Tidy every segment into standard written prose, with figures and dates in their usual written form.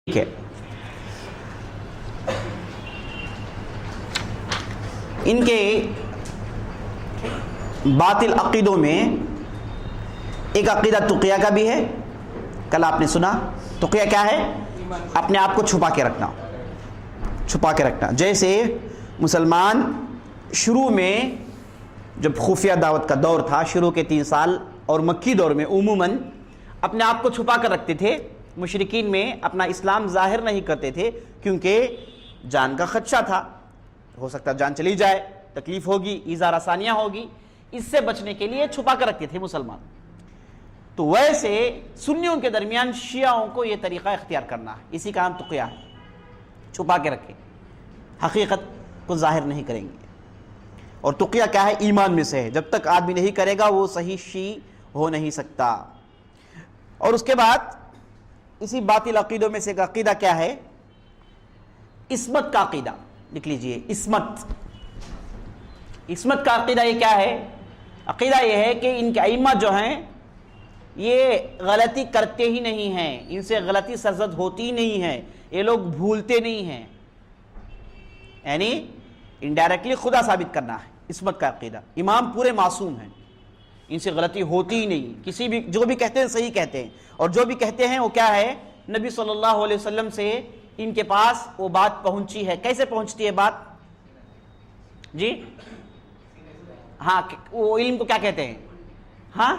ٹھیک ہے، ان کے باطل عقیدوں میں ایک عقیدہ تقیہ کا بھی ہے. کل آپ نے سنا تقیہ کیا ہے؟ اپنے آپ کو چھپا کے رکھنا، چھپا کے رکھنا. جیسے مسلمان شروع میں جب خفیہ دعوت کا دور تھا، شروع کے 3 سال اور مکی دور میں عموماً اپنے آپ کو چھپا کر رکھتے تھے. مشرکین میں اپنا اسلام ظاہر نہیں کرتے تھے کیونکہ جان کا خدشہ تھا، ہو سکتا جان چلی جائے، تکلیف ہوگی، ایذا رسانیاں ہوگی. اس سے بچنے کے لیے چھپا کر رکھتے تھے مسلمان. تو ویسے سنیوں کے درمیان شیعوں کو یہ طریقہ اختیار کرنا ہے، اسی کا نام تقیہ ہے. چھپا کے رکھیں، حقیقت کو ظاہر نہیں کریں گے. اور تقیہ کیا ہے؟ ایمان میں سے ہے. جب تک آدمی نہیں کرے گا وہ صحیح شیعی ہو نہیں سکتا. اور اس کے بعد اسی باطل عقیدوں میں سے ایک عقیدہ کیا ہے؟ عصمت کا عقیدہ. لکھ لیجئے، عصمت. عصمت کا عقیدہ یہ کیا ہے؟ عقیدہ یہ ہے کہ ان کے ائمہ جو ہیں یہ غلطی کرتے ہی نہیں ہیں، ان سے غلطی سرزد ہوتی ہی نہیں ہے، یہ لوگ بھولتے نہیں ہیں. یعنی انڈائریکٹلی خدا ثابت کرنا ہے عصمت کا عقیدہ. امام پورے معصوم ہیں، ان سے غلطی ہوتی ہی نہیں. کسی بھی جو بھی کہتے ہیں صحیح کہتے ہیں، اور جو بھی کہتے ہیں وہ کیا ہے؟ نبی صلی اللہ علیہ وسلم سے ان کے پاس وہ بات پہنچی ہے. کیسے پہنچتی ہے بات؟ جی ہاں، وہ علم کو کیا کہتے ہیں؟ ہاں،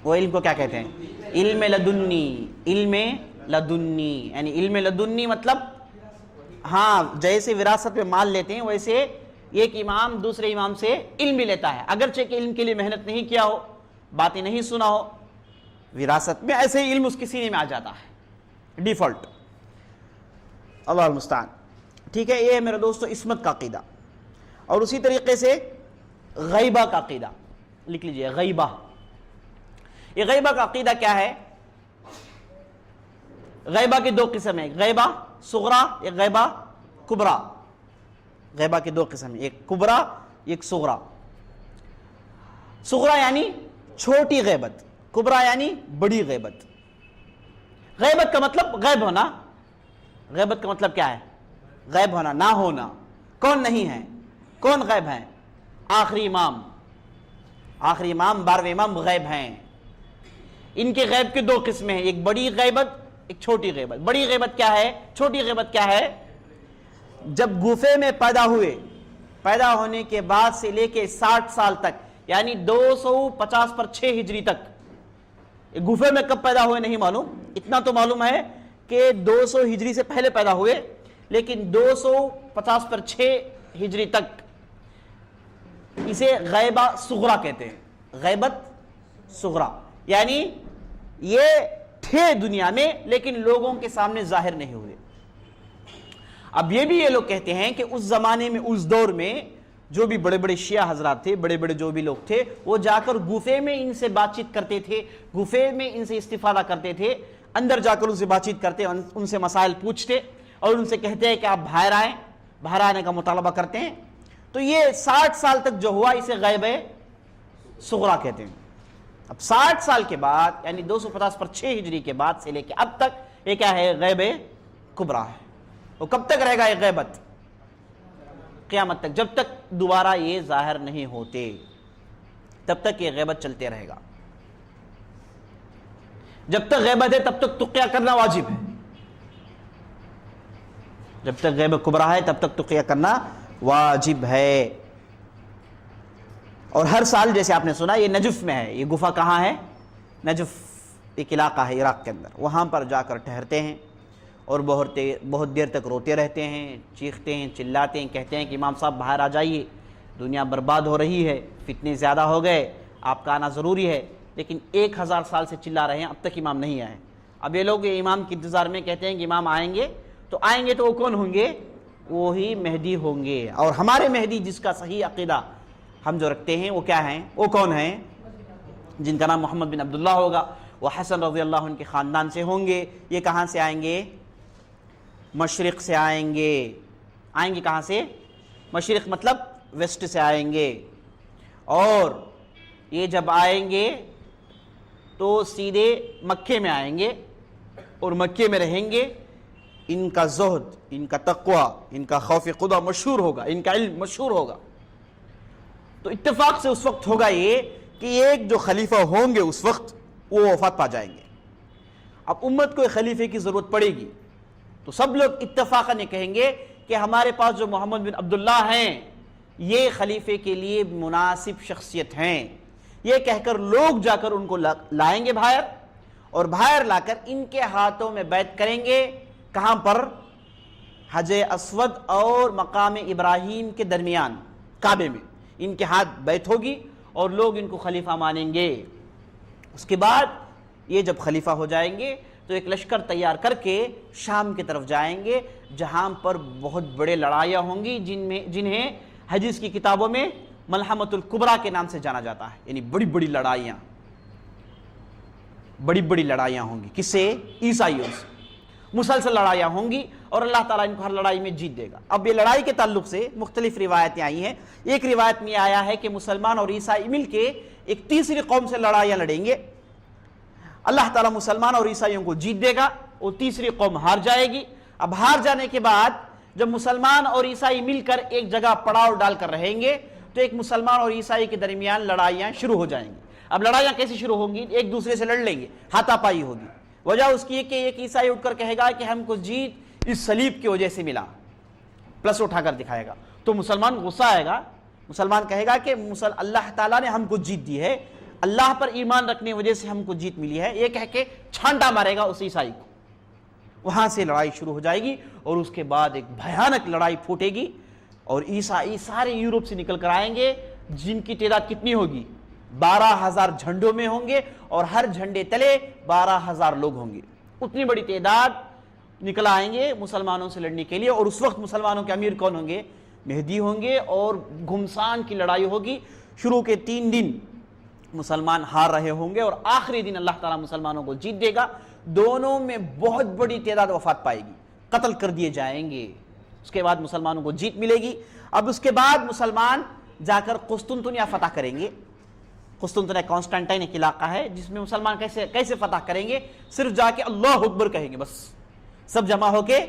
وہ علم کو کیا کہتے ہیں؟ علم لدنی. علم لدنی یعنی علم لدنی مطلب ہاں، جیسے وراثت میں مال لیتے ہیں ویسے ایک امام دوسرے امام سے علم بھی لیتا ہے، اگرچہ کہ علم کے لیے محنت نہیں کیا ہو، باتیں نہیں سنا ہو، وراثت میں ایسے ہی علم اس کے سینے میں آ جاتا ہے ڈیفالٹ. اللہ المستعان. ٹھیک ہے، یہ ہے میرے دوستو عصمت کا عقیدہ. اور اسی طریقے سے غیبہ کا عقیدہ. لکھ لیجئے، غیبہ. یہ غیبہ کا عقیدہ کیا ہے؟ غیبہ کی 2 قسم ہیں، غیبہ صغرا، ایک غیبہ کبرا. غیبہ کی 2 قسم ہیں، ایک کبرا ایک صغرا. صغرا یعنی چھوٹی غیبت، کبرا یعنی بڑی غیبت. غیبت کا مطلب غیب ہونا. غیبت کا مطلب کیا ہے؟ غیب ہونا، نہ ہونا. کون نہیں ہے؟ کون غیب ہیں؟ آخری امام. آخری امام 12ویں امام غیب ہیں. ان کے غیب کی 2 قسمیں ہیں، ایک بڑی غیبت ایک چھوٹی غیبت. بڑی غیبت کیا ہے؟ چھوٹی غیبت کیا ہے؟ جب گوفے میں پیدا ہوئے، پیدا ہونے کے بعد سے لے کے 60 سال تک، یعنی 250 پر 6 ہجری تک. گوفے میں کب پیدا ہوئے نہیں معلوم، اتنا تو معلوم ہے کہ 200 ہجری سے پہلے پیدا ہوئے، لیکن 250 پر 6 ہجری تک اسے غیبہ صغرا کہتے ہیں. غیبت صغرا یعنی یہ تھے دنیا میں لیکن لوگوں کے سامنے ظاہر نہیں ہوئے. اب یہ بھی یہ لوگ کہتے ہیں کہ اس زمانے میں، اس دور میں جو بھی بڑے بڑے شیعہ حضرات تھے، بڑے بڑے جو بھی لوگ تھے، وہ جا کر گوفے میں ان سے بات چیت کرتے تھے، گوفے میں ان سے استفادہ کرتے تھے، اندر جا کر ان سے بات چیت کرتے، ان سے مسائل پوچھتے اور ان سے کہتے ہیں کہ آپ باہر آئیں، باہر آنے کا مطالبہ کرتے ہیں. تو یہ 60 سال تک جو ہوا اسے غیبہ صغرا کہتے ہیں. اب 60 سال کے بعد یعنی 250 پر 6 ہجری کے بعد سے لے کے اب تک یہ کیا ہے؟ غیبہ کبرا ہے. وہ کب تک رہے گا یہ غیبت؟ قیامت تک. جب تک دوبارہ یہ ظاہر نہیں ہوتے تب تک یہ غیبت چلتے رہے گا. جب تک غیبت ہے تب تک تقیہ کرنا واجب ہے. جب تک غیبہ کبرا ہے تب تک تقیہ کرنا واجب ہے. اور ہر سال جیسے آپ نے سنا یہ نجف میں ہے. یہ گفا کہاں ہے؟ نجف ایک علاقہ ہے عراق کے اندر. وہاں پر جا کر ٹھہرتے ہیں اور بہت دیر تک روتے رہتے ہیں، چیختے ہیں، چلاتے ہیں، کہتے ہیں کہ امام صاحب باہر آ جائیے، دنیا برباد ہو رہی ہے، فتنے زیادہ ہو گئے، آپ کا آنا ضروری ہے. لیکن 1000 سال سے چلا رہے ہیں، اب تک امام نہیں آئے. اب یہ لوگ امام کے انتظار میں کہتے ہیں کہ امام آئیں گے تو وہ کون ہوں گے؟ وہی مہدی ہوں گے. اور ہمارے مہدی جس کا صحیح عقیدہ ہم جو رکھتے ہیں وہ کیا ہیں؟ وہ کون ہیں؟ جن کا نام محمد بن عبداللہ ہوگا. وہ حسن رضی اللہ عنہ کے خاندان سے ہوں گے. یہ کہاں سے آئیں گے؟ مشرق سے آئیں گے. آئیں گے کہاں سے؟ مشرق مطلب ویسٹ سے آئیں گے. اور یہ جب آئیں گے تو سیدھے مکے میں آئیں گے. اور مکے میں رہیں گے، ان کا زہد، ان کا تقوی، ان کا خوف خدا مشہور ہوگا، ان کا علم مشہور ہوگا۔ تو اتفاق سے اس وقت ہوگا یہ کہ ایک جو خلیفہ ہوں گے اس وقت وہ وفات پا جائیں گے۔ اب امت کو ایک خلیفے کی ضرورت پڑے گی، تو سب لوگ اتفاقاً یہ کہیں گے کہ ہمارے پاس جو محمد بن عبداللہ ہیں یہ خلیفے کے لیے مناسب شخصیت ہیں، یہ کہہ کر لوگ جا کر ان کو لائیں گے باہر، اور باہر لا کر ان کے ہاتھوں میں بیعت کریں گے۔ کہاں پر؟ حجر اسود اور مقام ابراہیم کے درمیان کعبے میں ان کے ہاتھ بیعت ہوگی اور لوگ ان کو خلیفہ مانیں گے۔ اس کے بعد یہ جب خلیفہ ہو جائیں گے تو ایک لشکر تیار کر کے شام کی طرف جائیں گے، جہاں پر بہت بڑے لڑائیاں ہوں گی جنہیں حدیث کی کتابوں میں ملحمۃ الکبریٰ کے نام سے جانا جاتا ہے، یعنی بڑی بڑی لڑائیاں ہوں گی۔ کس سے؟ عیسائیوں سے مسلسل لڑائیاں ہوں گی، اور اللہ تعالیٰ ان کو ہر لڑائی میں جیت دے گا۔ اب یہ لڑائی کے تعلق سے مختلف روایتیں آئی ہیں۔ ایک روایت میں آیا ہے کہ مسلمان اور عیسائی مل کے ایک تیسری قوم سے لڑائیاں لڑیں گے، اللہ تعالیٰ مسلمان اور عیسائیوں کو جیت دے گا، اور تیسری قوم ہار جائے گی۔ اب ہار جانے کے بعد جب مسلمان اور عیسائی مل کر ایک جگہ پڑاؤ ڈال کر رہیں گے تو ایک مسلمان اور عیسائی کے درمیان لڑائیاں شروع ہو جائیں گی۔ اب لڑائیاں کیسے شروع ہوں گی؟ ایک دوسرے سے لڑ لیں گے، ہاتھا پائی ہوگی۔ وجہ اس کی ہے کہ ایک عیسائی اٹھ کر کہے گا کہ ہم کو جیت اس صلیب کی وجہ سے ملا، پلس اٹھا کر دکھائے گا، تو مسلمان غصہ آئے گا، مسلمان کہے گا کہ اللہ تعالیٰ نے ہم کو جیت دی ہے، اللہ پر ایمان رکھنے کی وجہ سے ہم کو جیت ملی ہے، یہ کہہ کے چھانٹا مارے گا اس عیسائی کو۔ وہاں سے لڑائی شروع ہو جائے گی، اور اس کے بعد ایک بھیانک لڑائی پھوٹے گی، اور عیسائی سارے یورپ سے نکل کر آئیں گے، جن کی تعداد کتنی ہوگی؟ 12,000 جھنڈوں میں ہوں گے، اور ہر جھنڈے تلے 12,000 لوگ ہوں گے۔ اتنی بڑی تعداد نکل آئیں گے مسلمانوں سے لڑنے کے لیے، اور اس وقت مسلمانوں کے امیر کون ہوں گے؟ مہدی ہوں گے، اور گھمسان کی لڑائی ہوگی۔ شروع کے 3 دن مسلمان ہار رہے ہوں گے، اور آخری دن اللہ تعالیٰ مسلمانوں کو جیت دے گا۔ دونوں میں بہت بڑی تعداد وفات پائے گی، قتل کر دیے جائیں گے۔ اس کے بعد مسلمانوں کو جیت ملے گی۔ اب اس کے بعد مسلمان جا کر قسطنطنیہ فتح کریں گے۔ قسطنطنیہ کانسٹنٹائن ایک علاقہ ہے جس میں مسلمان کیسے فتح کریں گے؟ صرف جا کے اللہ اکبر کہیں گے، بس سب جمع ہو کے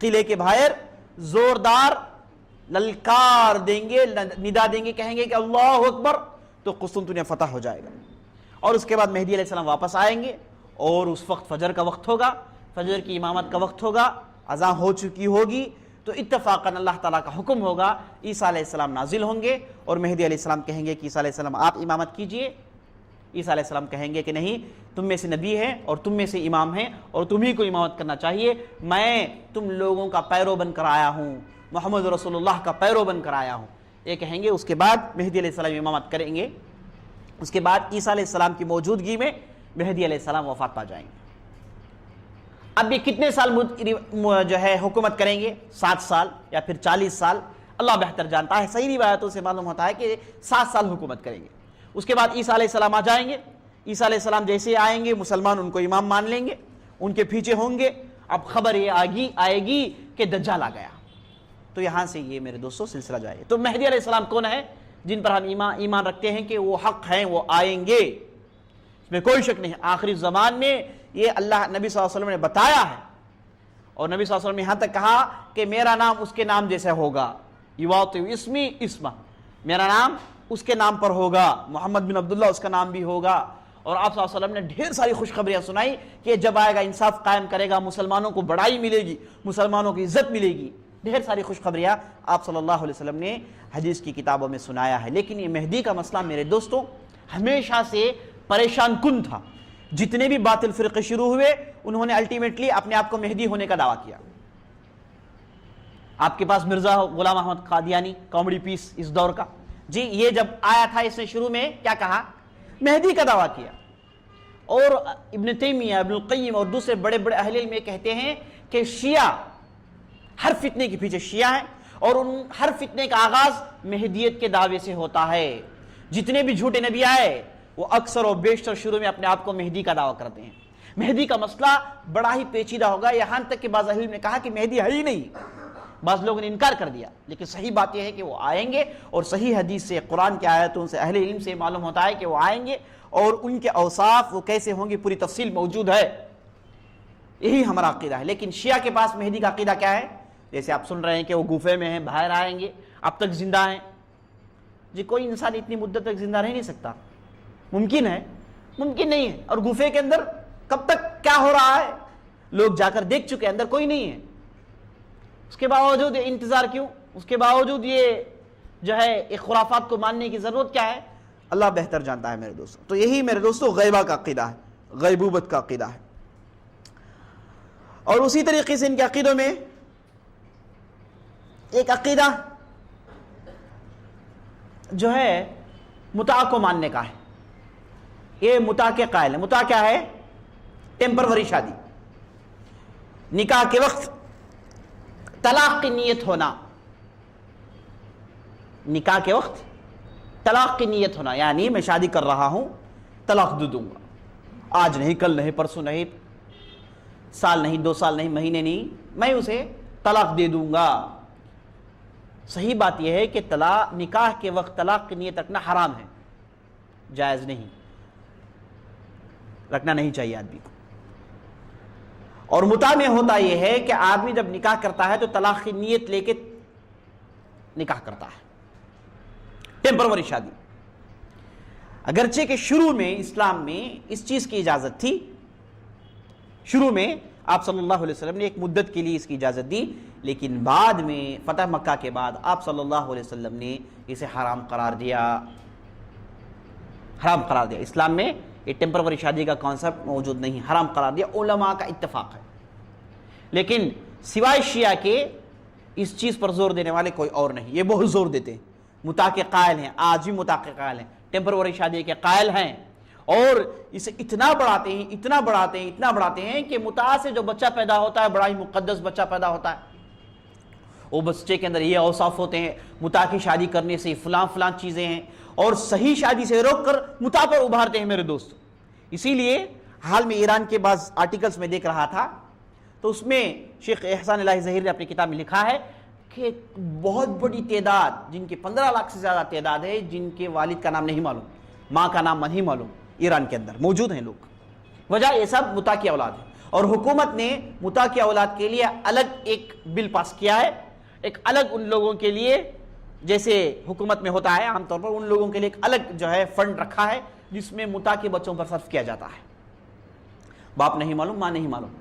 قلعے کے باہر زوردار للکار دیں گے، ندا دیں گے، کہیں گے کہ اللہ اکبر، تو قسطنطنیہ فتح ہو جائے گا۔ اور اس کے بعد مہدی علیہ السلام واپس آئیں گے، اور اس وقت فجر کا وقت ہوگا، فجر کی امامت کا وقت ہوگا، اذان ہو چکی ہوگی، تو اتفاقاً اللہ تعالیٰ کا حکم ہوگا، عیسیٰ علیہ السلام نازل ہوں گے، اور مہدی علیہ السلام کہیں گے کہ عیسیٰ علیہ السلام آپ امامت کیجئے۔ عیسیٰ علیہ السلام کہیں گے کہ نہیں، تم میں سے نبی ہے اور تم میں سے امام ہیں، اور تمہیں کو امامت کرنا چاہیے، میں تم لوگوں کا پیرو بن کر آیا ہوں، محمد رسول اللہ کا پیرو بن کر آیا ہوں، یہ کہیں گے۔ اس کے بعد مہدی علیہ السلام امامت کریں گے۔ اس کے بعد عیسیٰ علیہ السلام کی موجودگی میں مہدی علیہ السلام وفات پا جائیں گے۔ اب یہ کتنے سال جو ہے حکومت کریں گے؟ 7 سال یا پھر 40 سال، اللہ بہتر جانتا ہے۔ صحیح روایتوں سے معلوم ہوتا ہے کہ 7 سال حکومت کریں گے۔ اس کے بعد عیسیٰ علیہ السلام آ جائیں گے۔ عیسیٰ علیہ السلام جیسے آئیں گے مسلمان ان کو امام مان لیں گے، ان کے پیچھے ہوں گے۔ اب خبر یہ آئے گی کہ دجال آ گیا، تو یہاں سے یہ میرے دوستوں سلسلہ جائے۔ تو مہدی علیہ السلام کون ہے؟ جن پر ہم ایمان رکھتے ہیں کہ وہ حق ہیں، وہ آئیں گے، اس میں کوئی شک نہیں۔ آخری زمان میں یہ اللہ نبی صلی اللہ علیہ وسلم نے بتایا ہے، اور نبی صلی اللہ علیہ وسلم نے یہاں تک کہا کہ میرا نام اس کے نام جیسا ہوگا، یواطئ اسمی اسمہ، میرا نام اس کے نام پر ہوگا، محمد بن عبداللہ اس کا نام بھی ہوگا۔ اور آپ صلی اللہ علیہ وسلم نے ڈھیر ساری خوشخبریاں سنائی کہ جب آئے گا انصاف قائم کرے گا، مسلمانوں کو بڑائی ملے گی، مسلمانوں کی عزت ملے گی، ڈھیر ساری خوشخبریاں آپ صلی اللہ علیہ وسلم نے حدیث کی کتابوں میں سنایا ہے۔ لیکن یہ مہدی کا مسئلہ میرے دوستوں ہمیشہ سے پریشان کن تھا۔ جتنے بھی باطل فرقے شروع ہوئے انہوں نے الٹیمیٹلی اپنے آپ کو مہدی ہونے کا دعویٰ کیا۔ آپ کے پاس مرزا غلام احمد قادیانی، کامیڈی پیس اس دور کا، جی یہ جب آیا تھا اس نے شروع میں کیا کہا؟ مہدی کا دعویٰ کیا۔ اور ابن تیمیہ، ابن القیم اور دوسرے بڑے بڑے اہل علم کہتے ہیں کہ شیعہ ہر فتنے کے پیچھے شیعہ ہیں، اور ان ہر فتنے کا آغاز مہدیت کے دعوے سے ہوتا ہے۔ جتنے بھی جھوٹے نبی آئے وہ اکثر و بیشتر شروع میں اپنے آپ کو مہدی کا دعویٰ کرتے ہیں۔ مہدی کا مسئلہ بڑا ہی پیچیدہ ہوگا، یہاں تک کہ بعض اہل علم نے کہا کہ مہدی ہے ہی نہیں، بعض لوگوں نے انکار کر دیا۔ لیکن صحیح بات یہ ہے کہ وہ آئیں گے، اور صحیح حدیث سے، قرآن کی آیتوں سے، اہل علم سے معلوم ہوتا ہے کہ وہ آئیں گے، اور ان کے اوصاف وہ کیسے ہوں گے پوری تفصیل موجود ہے۔ یہی ہمارا عقیدہ ہے. لیکن شیعہ کے پاس مہدی کا عقیدہ کیا ہے؟ جیسے آپ سن رہے ہیں کہ وہ گوفے میں ہیں, باہر آئیں گے, اب تک زندہ ہیں. جی کوئی انسان اتنی مدت تک زندہ رہ نہیں سکتا. ممکن ہے؟ ممکن نہیں ہے. اور گوفے کے اندر کب تک کیا ہو رہا ہے لوگ جا کر دیکھ چکے, اندر کوئی نہیں ہے. اس کے باوجود انتظار کیوں؟ اس کے باوجود یہ جو ہے ایک خرافات کو ماننے کی ضرورت کیا ہے؟ اللہ بہتر جانتا ہے میرے دوستوں. تو یہی میرے دوستوں غیبہ کا عقیدہ ہے, غیبوبت کا عقیدہ ہے. اور اسی طریقے سے ان کے عقیدوں میں ایک عقیدہ جو ہے متع کو ماننے کا ہے. یہ متع کے قائل ہے. متع کیا ہے؟ ٹیمپروری شادی. نکاح کے وقت طلاق کی نیت ہونا. نکاح کے وقت طلاق کی نیت ہونا, یعنی میں شادی کر رہا ہوں, طلاق دے دوں گا, آج نہیں, کل نہیں, پرسوں نہیں, سال نہیں, 2 سال نہیں, مہینے نہیں, میں اسے طلاق دے دوں گا. صحیح بات یہ ہے کہ نکاح کے وقت طلاق کی نیت رکھنا حرام ہے, جائز نہیں, رکھنا نہیں چاہیے آدمی کو. اور متع میں ہوتا یہ ہے کہ آدمی جب نکاح کرتا ہے تو طلاق کی نیت لے کے نکاح کرتا ہے, ٹیمپروری شادی. اگرچہ کہ شروع میں اسلام میں اس چیز کی اجازت تھی, شروع میں آپ صلی اللہ علیہ وسلم نے ایک مدت کے لیے اس کی اجازت دی, لیکن بعد میں فتح مکہ کے بعد آپ صلی اللہ علیہ وسلم نے اسے حرام قرار دیا. حرام قرار دیا. اسلام میں یہ ٹیمپروری شادی کا کانسیپٹ موجود نہیں, حرام قرار دیا. علماء کا اتفاق ہے. لیکن سوائے شیعہ کے اس چیز پر زور دینے والے کوئی اور نہیں. یہ بہت زور دیتے ہیں, متع کے قائل ہیں, آج بھی متع کے قائل ہیں, ٹیمپروری شادی کے قائل ہیں, اور اسے اتنا بڑھاتے ہیں, اتنا بڑھاتے ہیں, اتنا بڑھاتے ہیں کہ متع سے جو بچہ پیدا ہوتا ہے بڑا ہی مقدس بچہ پیدا ہوتا ہے. وہ بچے کے اندر یہ اوصاف ہوتے ہیں, متع کی شادی کرنے سے فلاں فلاں چیزیں ہیں, اور صحیح شادی سے روک کر متع پر ابھارتے ہیں میرے دوست. اسی لیے حال میں ایران کے بعض آرٹیکلز میں دیکھ رہا تھا, تو اس میں شیخ احسان الہی ظہیر نے اپنی کتاب میں لکھا ہے کہ بہت بڑی تعداد, جن کے 15 لاکھ سے زیادہ تعداد ہے, جن کے والد کا نام نہیں معلوم, ماں کا نام نہیں معلوم, ایران کے اندر موجود ہیں لوگ. وجہ یہ سب متع کی اولاد ہے. اور حکومت نے متع کی اولاد کے لیے الگ ایک بل پاس کیا ہے, ایک الگ ان لوگوں کے لیے, جیسے حکومت میں ہوتا ہے عام طور پر, ان لوگوں کے لیے ایک الگ جو ہے فنڈ رکھا ہے جس میں متع کے بچوں پر صرف کیا جاتا ہے. باپ نہیں معلوم, ماں نہیں معلوم,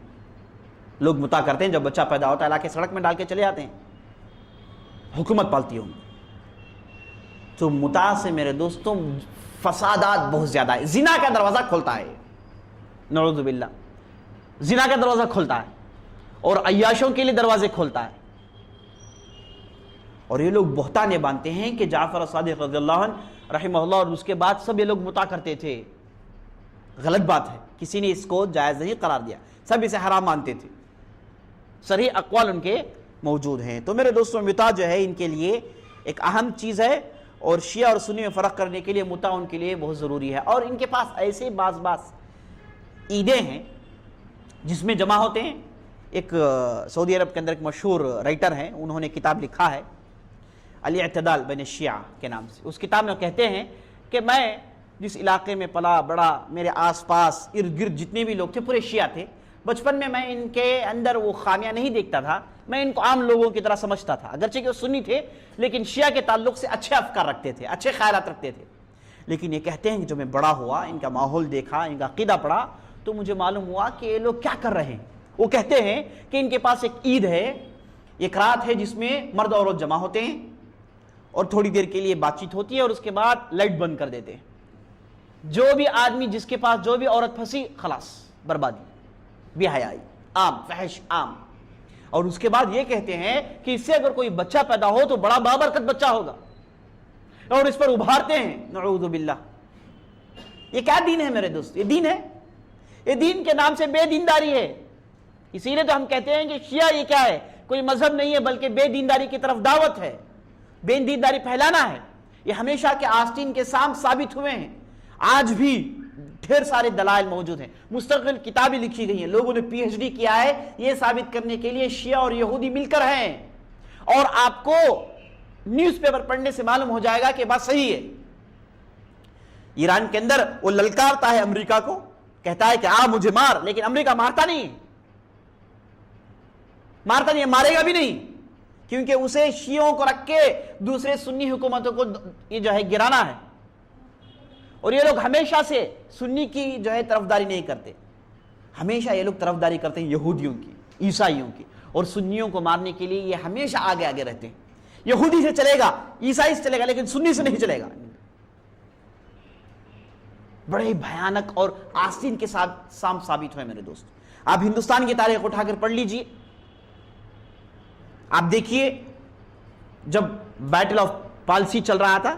لوگ متع کرتے ہیں, جب بچہ پیدا ہوتا ہے لا کے سڑک میں ڈال کے چلے جاتے ہیں, حکومت پالتی ہوں. تو متع سے میرے دوستوں فسادات بہت زیادہ ہے. زنا کا دروازہ کھولتا ہے, نعوذ باللہ, زنا کا دروازہ کھولتا ہے, اور عیاشوں کے لیے دروازے کھولتا ہے. اور یہ لوگ بہتان یہ باندھتے ہیں کہ جعفر صادق رضی اللہ عنہ رحمہ اللہ اور اس کے بعد سب یہ لوگ متع کرتے تھے. غلط بات ہے, کسی نے اس کو جائز نہیں قرار دیا, سب اسے حرام مانتے تھے. صریح اقوال ان کے موجود ہیں. تو میرے دوستوں متع جو ہے ان کے لیے ایک اہم چیز ہے, اور شیعہ اور سنی میں فرق کرنے کے لیے متع ان کے لیے بہت ضروری ہے. اور ان کے پاس ایسے بعض عیدیں ہیں جس میں جمع ہوتے ہیں. ایک سعودی عرب کے اندر ایک مشہور رائٹر ہیں, انہوں نے کتاب لکھا ہے الاعتدال بین الشیعہ کے نام سے. اس کتاب میں کہتے ہیں کہ میں جس علاقے میں پلا بڑا, میرے آس پاس ارد گرد جتنے بھی لوگ تھے پورے شیعہ تھے. بچپن میں ان کے اندر وہ خامیاں نہیں دیکھتا تھا, میں ان کو عام لوگوں کی طرح سمجھتا تھا. اگرچہ کہ وہ سنی تھے لیکن شیعہ کے تعلق سے اچھے افکار رکھتے تھے, اچھے خیالات رکھتے تھے. لیکن یہ کہتے ہیں کہ جو میں بڑا ہوا, ان کا ماحول دیکھا, ان کا عقیدہ پڑھا, تو مجھے معلوم ہوا کہ یہ لوگ کیا کر رہے ہیں. وہ کہتے ہیں کہ ان کے پاس ایک عید ہے, ایک رات ہے جس میں مرد اور عورت جمع ہوتے ہیں, اور تھوڑی دیر کے لیے بات چیت ہوتی ہے, اور اس کے بعد لائٹ بند کر دیتے ہیں. جو بھی آدمی جس کے پاس جو بھی عورت پھنسی, خلاص بربادی, بے حیائی عام, فحش عام. اور اس کے بعد یہ کہتے ہیں کہ اس سے اگر کوئی بچہ پیدا ہو تو بڑا بابرکت بچہ ہوگا, اور اس پر ابھارتے ہیں. نعوذ باللہ. یہ کیا دین ہے میرے دوست؟ یہ دین ہے؟ یہ دین کے نام سے بے دینداری ہے. اسی لیے تو ہم کہتے ہیں کہ شیعہ یہ کیا ہے, کوئی مذہب نہیں ہے بلکہ بے دینداری کی طرف دعوت ہے, بے دینداری پھیلانا ہے. یہ ہمیشہ کے آستین کے سام ثابت ہوئے ہیں, آج بھی ڈھیر سارے دلائل موجود ہیں, مستقل کتابیں لکھی گئی ہیں, لوگوں نے پی ایچ ڈی کیا ہے یہ ثابت کرنے کے لیے شیعہ اور یہودی مل کر ہیں. اور آپ کو نیوز پیپر پڑھنے سے معلوم ہو جائے گا کہ بات صحیح ہے. ایران کے اندر وہ للکارتا ہے امریکہ کو, کہتا ہے کہ مجھے مار, لیکن امریکہ مارتا نہیں. مارتا نہیں ہے، مارے گا بھی نہیں، کیونکہ اسے شیعوں کو رکھ کے دوسرے سنی حکومتوں کو یہ جو ہے گرانا ہے. اور یہ لوگ ہمیشہ سے سنی کی جو ہے طرفداری نہیں کرتے، ہمیشہ یہ لوگ طرفداری کرتے ہیں یہودیوں کی، عیسائیوں کی، اور سنیوں کو مارنے کے لیے یہ ہمیشہ آگے آگے رہتے ہیں. یہودی سے چلے گا، عیسائی سے چلے گا، لیکن سنی سے نہیں چلے گا. بڑے بھیانک اور آستین کے ساتھ ثابت ہوئے میرے دوست. آپ ہندوستان کی تاریخ اٹھا کر پڑھ لیجئے، آپ دیکھیے جب بیٹل آف پالسی چل رہا تھا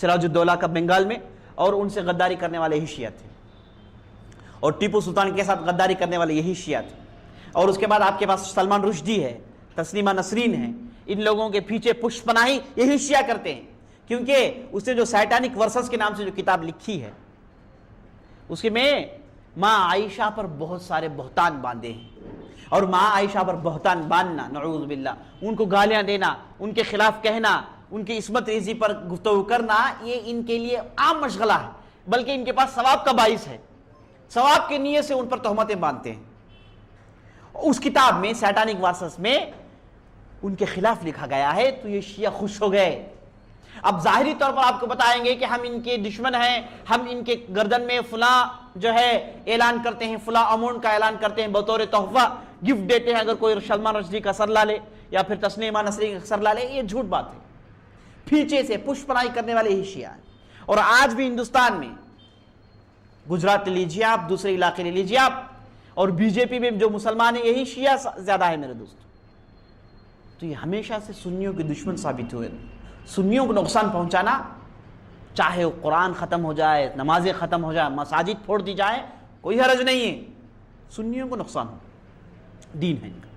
سراج الدولہ کا بنگال میں، اور ان سے غداری کرنے والے یہی شیعہ تھے، اور ٹیپو سلطان کے ساتھ غداری کرنے والے یہی شیعہ تھے. اور اس کے بعد آپ کے پاس سلمان رشدی ہے، تسلیمہ نسرین ہے، ان لوگوں کے پیچھے پشت پناہی یہی شیعہ کرتے ہیں. کیونکہ اس نے جو سیٹانک ورسز کے نام سے جو کتاب لکھی ہے، اس میں ماں عائشہ پر بہت سارے بہتان باندھے ہیں، اور ماں عائشہ پر بہتان باندھنا، نعوذ باللہ، ان کو گالیاں دینا، ان کے خلاف کہنا، ان کی عصمت ریزی پر گفتگو کرنا، یہ ان کے لیے عام مشغلہ ہے، بلکہ ان کے پاس ثواب کا باعث ہے. ثواب کی نیت سے ان پر تہمتیں باندھتے ہیں. اس کتاب میں سیٹانک ورسز میں ان کے خلاف لکھا گیا ہے، تو یہ شیعہ خوش ہو گئے. اب ظاہری طور پر آپ کو بتائیں گے کہ ہم ان کے دشمن ہیں، ہم ان کے گردن میں فلاں جو ہے اعلان کرتے ہیں، فلاں اماؤنٹ کا اعلان کرتے ہیں، بطور تحفہ گفٹ دیتے ہیں اگر کوئی سلمان رشدی کا سر لا لے یا پھر تسلیمہ نسرین کا سر لا لے. یہ جھوٹ بات ہے. پیچھے سے پشت پناہی کرنے والے ہی شیعہ ہیں. اور آج بھی ہندوستان میں، گجرات لے لیجیے آپ، دوسرے علاقے لے لیجیے آپ، اور بی جے پی میں جو مسلمان ہیں یہی شیعہ زیادہ ہے میرے دوست. تو یہ ہمیشہ سے سنیوں کے دشمن ثابت ہوئے. سنیوں کو نقصان پہنچانا، چاہے وہ قرآن ختم ہو جائے، نمازیں ختم ہو جائے، مساجد پھوڑ دی جائے، کوئی حرج نہیں ہے. سنیوں کو نقصان ہو، دین ہے ان کا،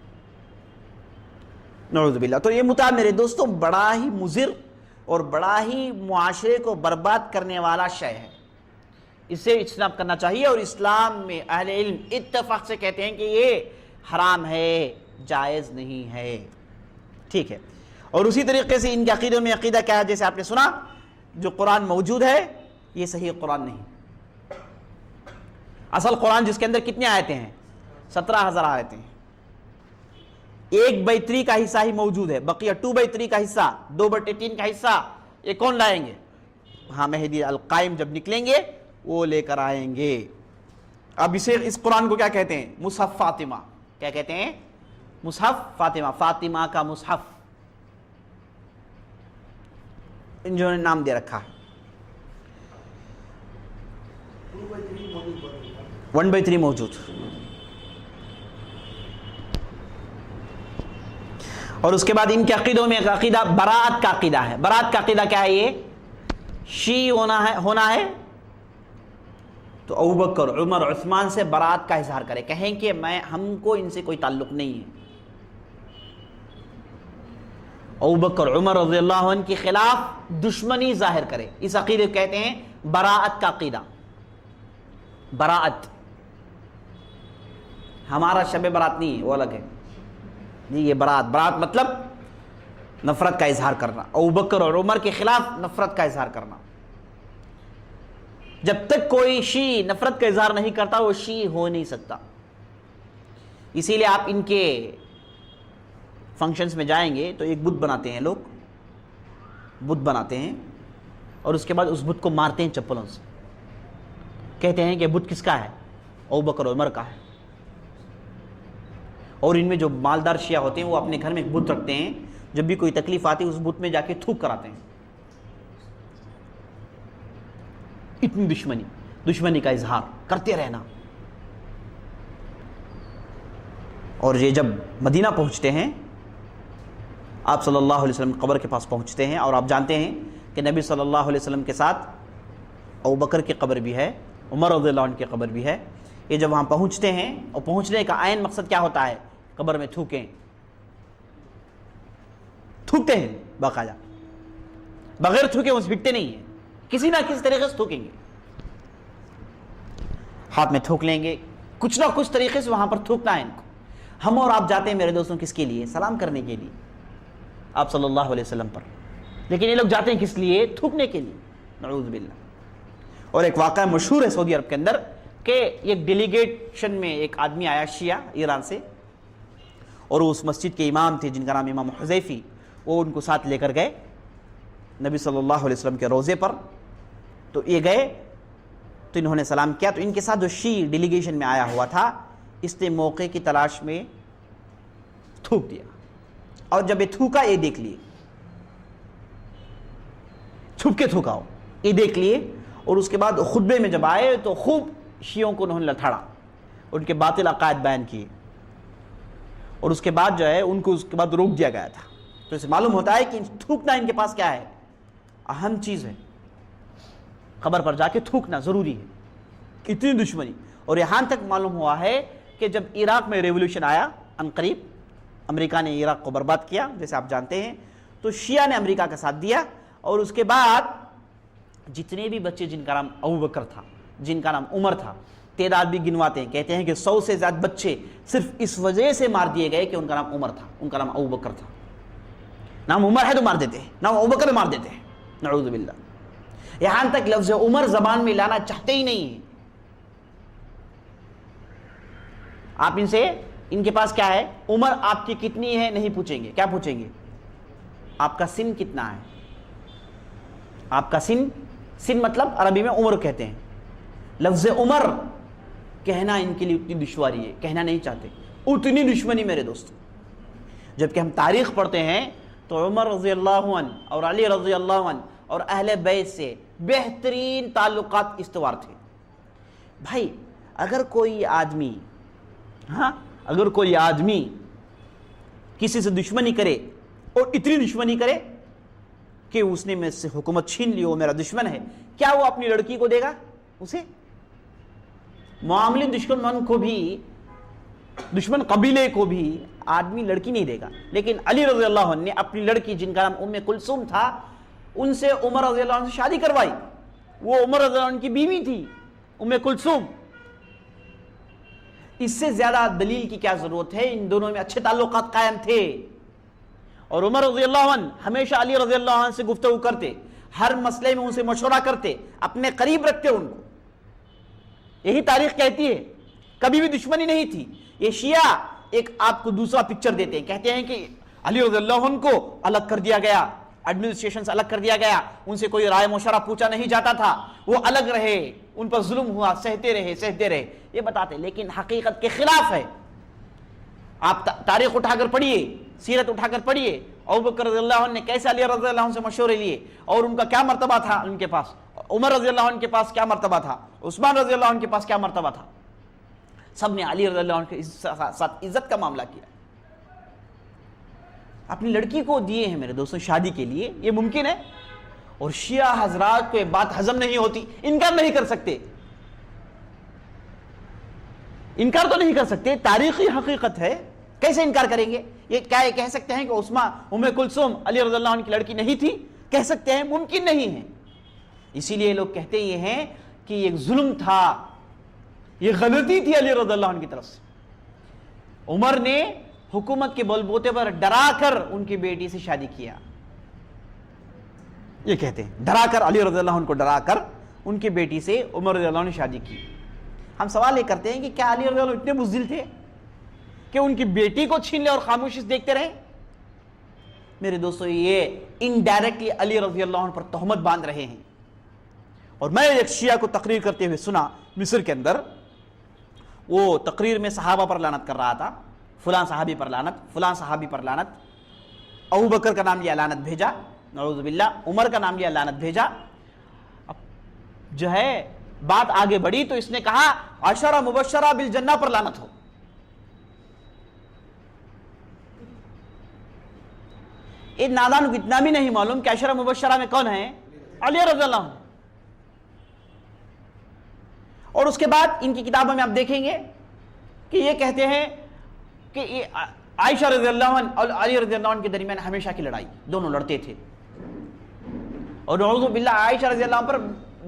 نعوذ باللہ. تو یہ مطالعہ میرے دوستوں بڑا ہی مضر اور بڑا ہی معاشرے کو برباد کرنے والا شے ہے. اس سے اجتناب کرنا چاہیے. اور اسلام میں اہل علم اتفاق سے کہتے ہیں کہ یہ حرام ہے، جائز نہیں ہے. ٹھیک ہے. اور اسی طریقے سے ان کے عقیدوں میں عقیدہ کیا ہے؟ جیسے آپ نے سنا، جو قرآن موجود ہے یہ صحیح قرآن نہیں. اصل قرآن جس کے اندر کتنی آیتیں ہیں؟ 17,000 آیتیں ہیں. 1/3 کا حصہ ہی موجود ہے، بقیہ 2/3 کا حصہ، 2/3 کا حصہ یہ کون لائیں گے؟ ہاں، مہدی القائم جب نکلیں گے وہ لے کر آئیں گے. اب اس قرآن کو کیا کہتے ہیں؟ مصحف فاطمہ. کیا کہتے ہیں؟ مصحف فاطمہ، فاطمہ کا مصحف انہوں نے نام دے رکھا ہے. 1/3 موجود. اور اس کے بعد ان کے عقیدوں میں ایک عقیدہ برات کا عقیدہ ہے. برات کا عقیدہ کیا ہے؟ یہ شیعی ہونا ہے تو ابوبکر، عمر، عثمان سے برات کا اظہار کرے، کہیں کہ ہم کو ان سے کوئی تعلق نہیں ہے. ابوبکر، عمر رضی اللہ عنہ کے خلاف دشمنی ظاہر کرے. اس عقیدے کو کہتے ہیں براءت کا عقیدہ. براءت ہمارا شب برات نہیں ہے، وہ الگ ہے. نہیں، یہ برات مطلب نفرت کا اظہار کرنا، ابوبکر اور عمر کے خلاف نفرت کا اظہار کرنا. جب تک کوئی شیعی نفرت کا اظہار نہیں کرتا وہ شیعی ہو نہیں سکتا. اسی لیے آپ ان کے فنکشنز میں جائیں گے تو ایک بت بناتے ہیں، لوگ بت بناتے ہیں اور اس کے بعد اس بت کو مارتے ہیں چپلوں سے. کہتے ہیں کہ بت کس کا ہے؟ ابوبکر اور عمر کا ہے. اور ان میں جو مالدار شیعہ ہوتے ہیں وہ اپنے گھر میں ایک بت رکھتے ہیں، جب بھی کوئی تکلیف آتی ہے اس بت میں جا کے تھوک کراتے ہیں. اتنی دشمنی کا اظہار کرتے رہنا. اور یہ جب مدینہ پہنچتے ہیں، آپ صلی اللہ علیہ وسلم قبر کے پاس پہنچتے ہیں، اور آپ جانتے ہیں کہ نبی صلی اللہ علیہ وسلم کے ساتھ ابوبکر کی قبر بھی ہے، عمر رضی اللہ عنہ کی قبر بھی ہے. یہ جب وہاں پہنچتے ہیں، اور پہنچنے کا عین مقصد کیا ہوتا ہے؟ قبر میں تھوکتے ہیں باقاعدہ، بغیر تھوکے وہ بھٹتے نہیں ہیں، کسی نہ کسی طریقے سے تھوکیں گے. ہاتھ میں تھوک لیں گے، کچھ نہ کچھ طریقے سے وہاں پر تھوکنا ہے ان کو. ہم اور آپ جاتے ہیں میرے دوستوں کس کے لیے؟ سلام کرنے کے لیے آپ صلی اللہ علیہ وسلم پر. لیکن یہ لوگ جاتے ہیں کس لیے؟ تھوکنے کے لیے، نعوذ باللہ. اور ایک واقعہ مشہور ہے سعودی عرب کے اندر کہ ایک ڈیلیگیشن میں ایک آدمی آیا شیعہ ایران سے، اور اس مسجد کے امام تھے جن کا نام امام حذیفی، وہ ان کو ساتھ لے کر گئے نبی صلی اللہ علیہ وسلم کے روضے پر. تو یہ گئے تو انہوں نے سلام کیا. تو ان کے ساتھ جو شیعی ڈیلیگیشن میں آیا ہوا تھا اس نے موقع کی تلاش میں تھوک دیا، اور جب یہ تھوکا یہ دیکھ لیے، چھپ کے تھوکا ہو یہ دیکھ لیے، اور اس کے بعد خطبے میں جب آئے تو خوب شیعوں کو انہوں نے لتھاڑا، ان کے باطل عقائد بیان کیے، اور اس کے بعد جو ہے ان کو اس کے بعد روک دیا گیا تھا. تو اسے معلوم ہوتا ہے کہ تھوکنا ان کے پاس کیا ہے، اہم چیز ہے. قبر پر جا کے تھوکنا ضروری ہے، اتنی دشمنی. اور یہاں تک معلوم ہوا ہے کہ جب عراق میں ریولوشن آیا عنقریب، امریکہ نے عراق کو برباد کیا جیسے آپ جانتے ہیں، تو شیعہ نے امریکہ کا ساتھ دیا، اور اس کے بعد جتنے بھی بچے جن کا نام ابوبکر تھا، جن کا نام عمر تھا، تعداد بھی گنواتے ہیں، کہتے ہیں کہ 100 سے زیادہ بچے صرف اس وجہ سے مار دیے گئے کہ ان کا نام عمر تھا، ان کا نام ابوبکر تھا. نام عمر ہے تو مار دیتے ہیں، نام ابوبکر مار دیتے ہیں، نعوذ باللہ. یہاں تک لفظ عمر زبان میں لانا چاہتے ہی نہیں ہیں. آپ ان سے، ان کے پاس کیا ہے، عمر آپ کی کتنی ہے نہیں پوچھیں گے. کیا پوچھیں گے؟ آپ کا سن کتنا ہے. آپ کا سن مطلب عربی میں عمر کہتے ہیں. لفظ عمر کہنا ان کے لیے اتنی دشواری ہے، کہنا نہیں چاہتے، اتنی دشمنی میرے دوست. جبکہ ہم تاریخ پڑھتے ہیں تو عمر رضی اللہ عنہ اور علی رضی اللہ عنہ اور اہل بیت سے بہترین تعلقات استوار تھے. بھائی اگر کوئی آدمی کسی سے دشمنی کرے اور اتنی دشمنی کرے کہ اس نے میں سے حکومت چھین لی، وہ میرا دشمن ہے، کیا وہ اپنی لڑکی کو دے گا اسے؟ معاملے دشمن کو بھی، دشمن قبیلے کو بھی آدمی لڑکی نہیں دے گا. لیکن علی رضی اللہ عنہ نے اپنی لڑکی جن کا نام ام کلثوم تھا ان سے عمر رضی اللہ عنہ سے شادی کروائی. وہ عمر رضی اللہ عنہ کی بیوی تھی ام کلثوم. اس سے زیادہ دلیل کی کیا ضرورت ہے؟ ان دونوں میں اچھے تعلقات قائم تھے، اور عمر رضی اللہ عنہ ہمیشہ علی رضی اللہ عنہ سے گفتگو کرتے، ہر مسئلے میں ان سے مشورہ کرتے، اپنے قریب رکھتے ان کو. یہی تاریخ کہتی ہے، کبھی بھی دشمنی نہیں تھی. یہ شیعہ ایک آپ کو دوسرا پکچر دیتے ہیں، کہتے ہیں کہ علی رضی اللہ عنہ کو الگ کر دیا گیا، ایڈمنسٹریشن سے الگ کر دیا گیا، ان سے کوئی رائے مشورہ پوچھا نہیں جاتا تھا، وہ الگ رہے، ان پر ظلم ہوا، سہتے رہے، یہ بتاتے. لیکن حقیقت کے خلاف ہے. آپ تاریخ اٹھا کر پڑھیے، سیرت اٹھا کر پڑھیے، ابوبکر رضی اللہ عنہ نے کیسے علی رضی اللہ عنہ سے مشورے لیے، اور ان کا کیا مرتبہ تھا ان کے پاس، عمر رضی اللہ عنہ کے پاس کیا مرتبہ تھا، عثمان رضی اللہ عنہ کے پاس کیا مرتبہ تھا. سب نے علی رضی اللہ عنہ کے ساتھ عزت کا معاملہ کیا. اپنی لڑکی کو دیے ہیں میرے دوستوں شادی کے لیے، یہ ممکن ہے. اور شیعہ حضرات کو یہ بات ہضم نہیں ہوتی، انکار نہیں کر سکتے، انکار تو نہیں کر سکتے، تاریخی حقیقت ہے. کیسے انکار کریں گے؟ یہ کیا کہہ سکتے ہیں کہ ام کلثوم علی رضی اللہ عنہ کی لڑکی نہیں تھی؟ کہہ سکتے ہیں؟ ممکن نہیں ہے. اسی لیے لوگ کہتے یہ ہیں کہ یہ ظلم تھا، یہ غلطی تھی علی رضی اللہ عنہ کی طرف سے. عمر نے حکومت کے بل بوتے پر ڈرا کر ان کی بیٹی سے شادی کیا. یہ کہتے ہیں ڈرا کر، علی رضی اللہ عنہ کو ڈرا کر ان کی بیٹی سے عمر رضی اللہ عنہ نے شادی کی. ہم سوال یہ کرتے ہیں کہ کیا علی رضی اللہ عنہ اتنے بزدل تھے کہ ان کی بیٹی کو چھین لے اور خاموشی سے دیکھتے رہے؟ میرے دوستو یہ انڈائریکٹلی علی رضی اللہ عنہ پر تہمت باندھ رہے ہیں. اور میں ایک شیعہ کو تقریر کرتے ہوئے سنا مصر کے اندر، وہ تقریر میں صحابہ پر لعنت کر رہا تھا، فلاں صحابی پر لعنت، فلاں صحابی پر لعنت، ابوبکر کا نام لیا لعنت بھیجا، نعوذ باللہ، عمر کا نام لیا لعنت بھیجا. اب جو ہے بات آگے بڑھی تو اس نے کہا عشرہ مبشرہ بالجنہ پر لعنت ہو. ان نادان کو اتنا بھی نہیں معلوم کہ عشرہ مبشرہ میں کون ہیں؟ علی رضی اللہ عنہ. اور اس کے بعد ان کی کتابوں میں آپ دیکھیں گے کہ یہ کہتے ہیں کہ عائشہ رضی اللہ عنہ اور علی رضی اللہ عنہ کے درمیان ہمیشہ کی لڑائی، دونوں لڑتے تھے. اور نعوذ باللہ عائشہ رضی اللہ عنہ پر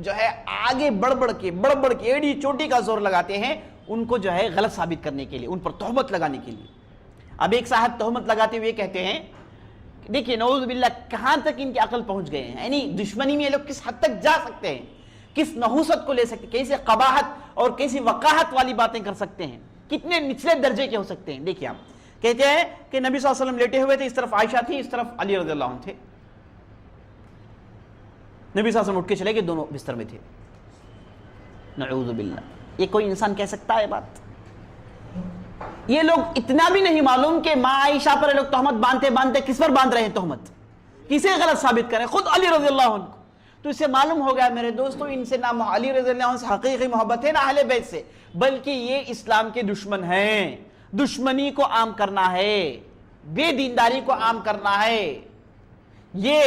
جو ہے آگے بڑھ بڑھ کے ایڑی چوٹی کا زور لگاتے ہیں ان کو جو ہے غلط ثابت کرنے کے لیے، ان پر تہمت لگانے کے لیے. اب ایک صاحب تہمت لگاتے ہوئے کہتے ہیں، دیکھیے نعوذ باللہ کہاں تک ان کی عقل پہنچ گئے ہیں، یعنی دشمنی میں یہ لوگ کس حد تک جا سکتے ہیں، کس نحوست کو لے سکتے ہیں، کیسے قباحت اور کیسی وقاحت والی باتیں کر سکتے ہیں، کتنے نچلے درجے کے ہو سکتے ہیں. دیکھیے آپ کہتے ہیں کہ نبی صلی اللہ علیہ وسلم لیٹے ہوئے تھے، اس طرف عائشہ تھی، اس طرف علی رضی اللہ عنہ تھے، نبی صلی اللہ علیہ وسلم اٹھ کے چلے گئے، دونوں بستر میں تھے. نعوذ باللہ. یہ کوئی انسان کہہ سکتا ہے بات؟ یہ لوگ اتنا بھی نہیں معلوم کہ ماں عائشہ پر یہ لوگ تہمت باندھتے باندھتے کس پر باندھ رہے ہیں تہمت، کسے غلط ثابت کریں؟ خود علی رضی اللہ عنہ کو. تو اس سے معلوم ہو گیا میرے دوستو، ان سے نہ علی رضی اللہ عنہ سے حقیقی محبت ہے نہ اہل بیت سے، بلکہ یہ اسلام کے دشمن ہیں. دشمنی کو عام کرنا ہے، بے دینداری کو عام کرنا ہے. یہ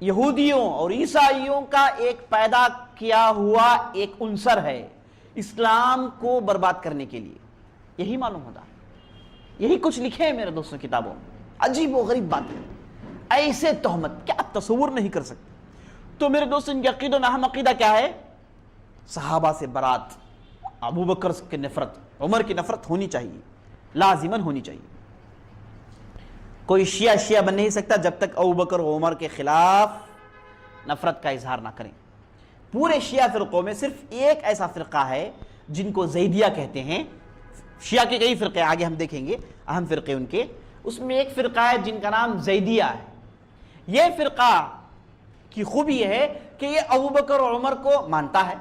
یہودیوں اور عیسائیوں کا ایک پیدا کیا ہوا ایک عنصر ہے اسلام کو برباد کرنے کے لیے. یہی معلوم ہوتا ہے، یہی کچھ لکھے ہیں میرے دوستوں کتابوں میں. عجیب و غریب بات ہے، ایسے تہمت کیا آپ تصور نہیں کر سکتے. تو میرے دوستوں ان کی عقیدہ و اہم عقیدہ کیا ہے؟ صحابہ سے برات، ابو بکر کی نفرت، عمر کی نفرت ہونی چاہیے، لازماً ہونی چاہیے. کوئی شیعہ بن نہیں سکتا جب تک ابو بکر و عمر کے خلاف نفرت کا اظہار نہ کریں. پورے شیعہ فرقوں میں صرف ایک ایسا فرقہ ہے جن کو زیدیہ کہتے ہیں. شیعہ کے کئی فرقے آگے ہم دیکھیں گے، اہم فرقے ان کے، اس میں ایک فرقہ ہے جن کا نام زیدیہ ہے. یہ فرقہ کی خوبی یہ ہے کہ یہ ابو بکر اور عمر کو مانتا ہے،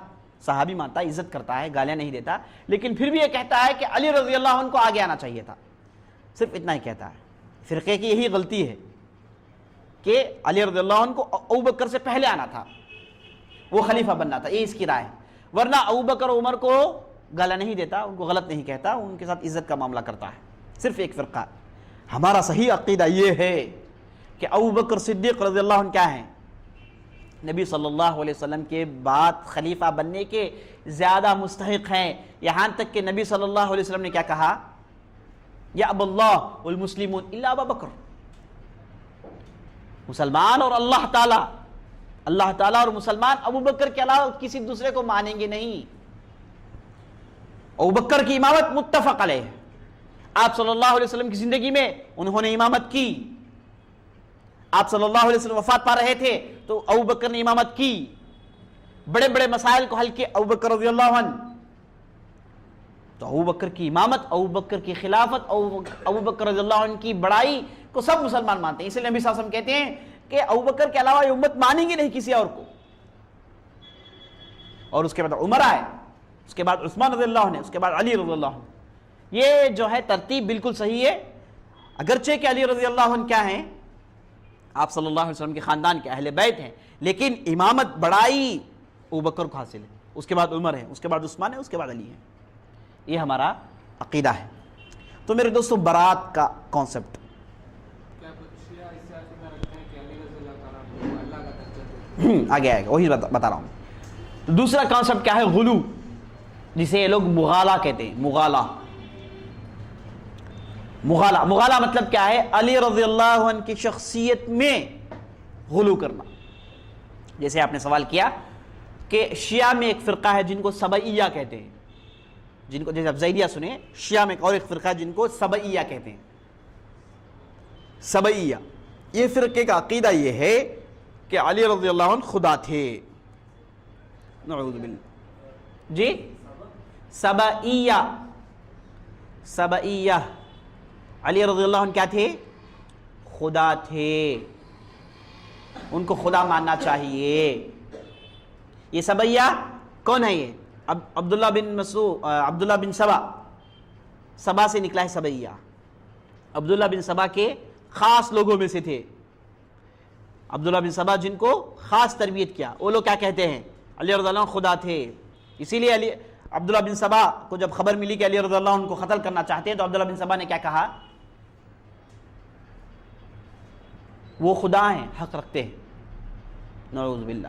صحابی مانتا ہے، عزت کرتا ہے، گالیاں نہیں دیتا، لیکن پھر بھی یہ کہتا ہے کہ علی رضی اللہ عنہ کو آگے آنا چاہیے تھا. صرف اتنا ہی کہتا ہے. فرقے کی یہی غلطی ہے کہ علی رضی اللہ عنہ کو ابو بکر سے پہلے آنا تھا، وہ خلیفہ بننا تھا، یہ اس کی رائے ہے. ورنہ ابو بکر اور عمر کو گالیاں نہیں دیتا، ان کو غلط نہیں کہتا، ان کے ساتھ عزت کا معاملہ کرتا ہے. صرف ایک فرقہ. ہمارا صحیح عقیدہ یہ ہے کہ ابو بکر صدیق رضی اللہ عنہ کیا ہیں؟ نبی صلی اللہ علیہ وسلم کے بعد خلیفہ بننے کے زیادہ مستحق ہیں. یہاں تک کہ نبی صلی اللہ علیہ وسلم نے کیا کہا؟ یا اب اللہ والمسلمون الا ابا بکر. مسلمان اور اللہ تعالیٰ اور مسلمان ابو بکر کے علاوہ کسی دوسرے کو مانیں گے نہیں. ابو بکر کی امامت متفق علیہ ہے. آپ صلی اللہ علیہ وسلم کی زندگی میں انہوں نے امامت کی. آپ صلی اللہ علیہ وسلم وفات پا رہے تھے تو ابو بکر نے امامت کی. بڑے بڑے مسائل کو حل کیا ابو بکر رضی اللہ عنہ. تو ابو بکر کی امامت، ابو بکر کی خلافت، ابو بکر رضی اللہ عنہ کی بڑائی کو سب مسلمان مانتے ہیں. اس لیے نبی صلی اللہ علیہ وسلم کہتے ہیں کہ ابو بکر کے علاوہ یہ امت مانیں گے نہیں کسی اور کو. اور اس کے بعد عمر آئے، اس کے بعد عثمان رضی اللہ عنہ، اس کے بعد علی رضی اللہ عنہ. یہ جو ہے ترتیب بالکل صحیح ہے. اگرچہ کہ علی رضی اللہ عنہ کیا ہیں؟ آپ صلی اللہ علیہ وسلم کے خاندان کے اہل بیت ہیں، لیکن امامت بڑائی ابو بکر کو حاصل ہے، اس کے بعد عمر ہے، اس کے بعد عثمان ہے، اس کے بعد علی ہے. یہ ہمارا عقیدہ ہے. تو میرے دوستو برات کا کانسیپٹ آگے آئے گا، وہی بتا رہا ہوں. دوسرا کانسیپٹ کیا ہے؟ غلو، جسے یہ لوگ مغالہ کہتے ہیں. مغالہ مطلب کیا ہے؟ علی رضی اللہ عنہ کی شخصیت میں غلو کرنا. جیسے آپ نے سوال کیا کہ شیعہ میں ایک فرقہ ہے جن کو سبعیہ کہتے ہیں، جن کو جیسے آپ زیدیہ سنیں، شیعہ میں اور ایک فرقہ ہے جن کو سبعیہ کہتے ہیں. سبعیہ، یہ فرقے کا عقیدہ یہ ہے کہ علی رضی اللہ عنہ خدا تھے. نعوذ باللہ. جی سبعیہ علی رضی اللہ عنہ کیا تھے؟ خدا تھے. ان کو خدا ماننا چاہیے. یہ سبعیہ کون ہے؟ یہ عبداللہ بن سبا سے نکلا ہے سبعیہ. عبداللہ بن سبا کے خاص لوگوں میں سے تھے. عبداللہ بن سبا جن کو خاص تربیت کیا، وہ لوگ کیا کہتے ہیں؟ علی رضی اللہ عنہ خدا تھے. اسی لیے عبداللہ بن سبا کو جب خبر ملی کہ علی رضی اللہ عنہ کو قتل کرنا چاہتے ہیں تو عبداللہ بن سبا نے کیا کہا؟ وہ خدا ہیں، حق رکھتے ہیں. نعوذ باللہ.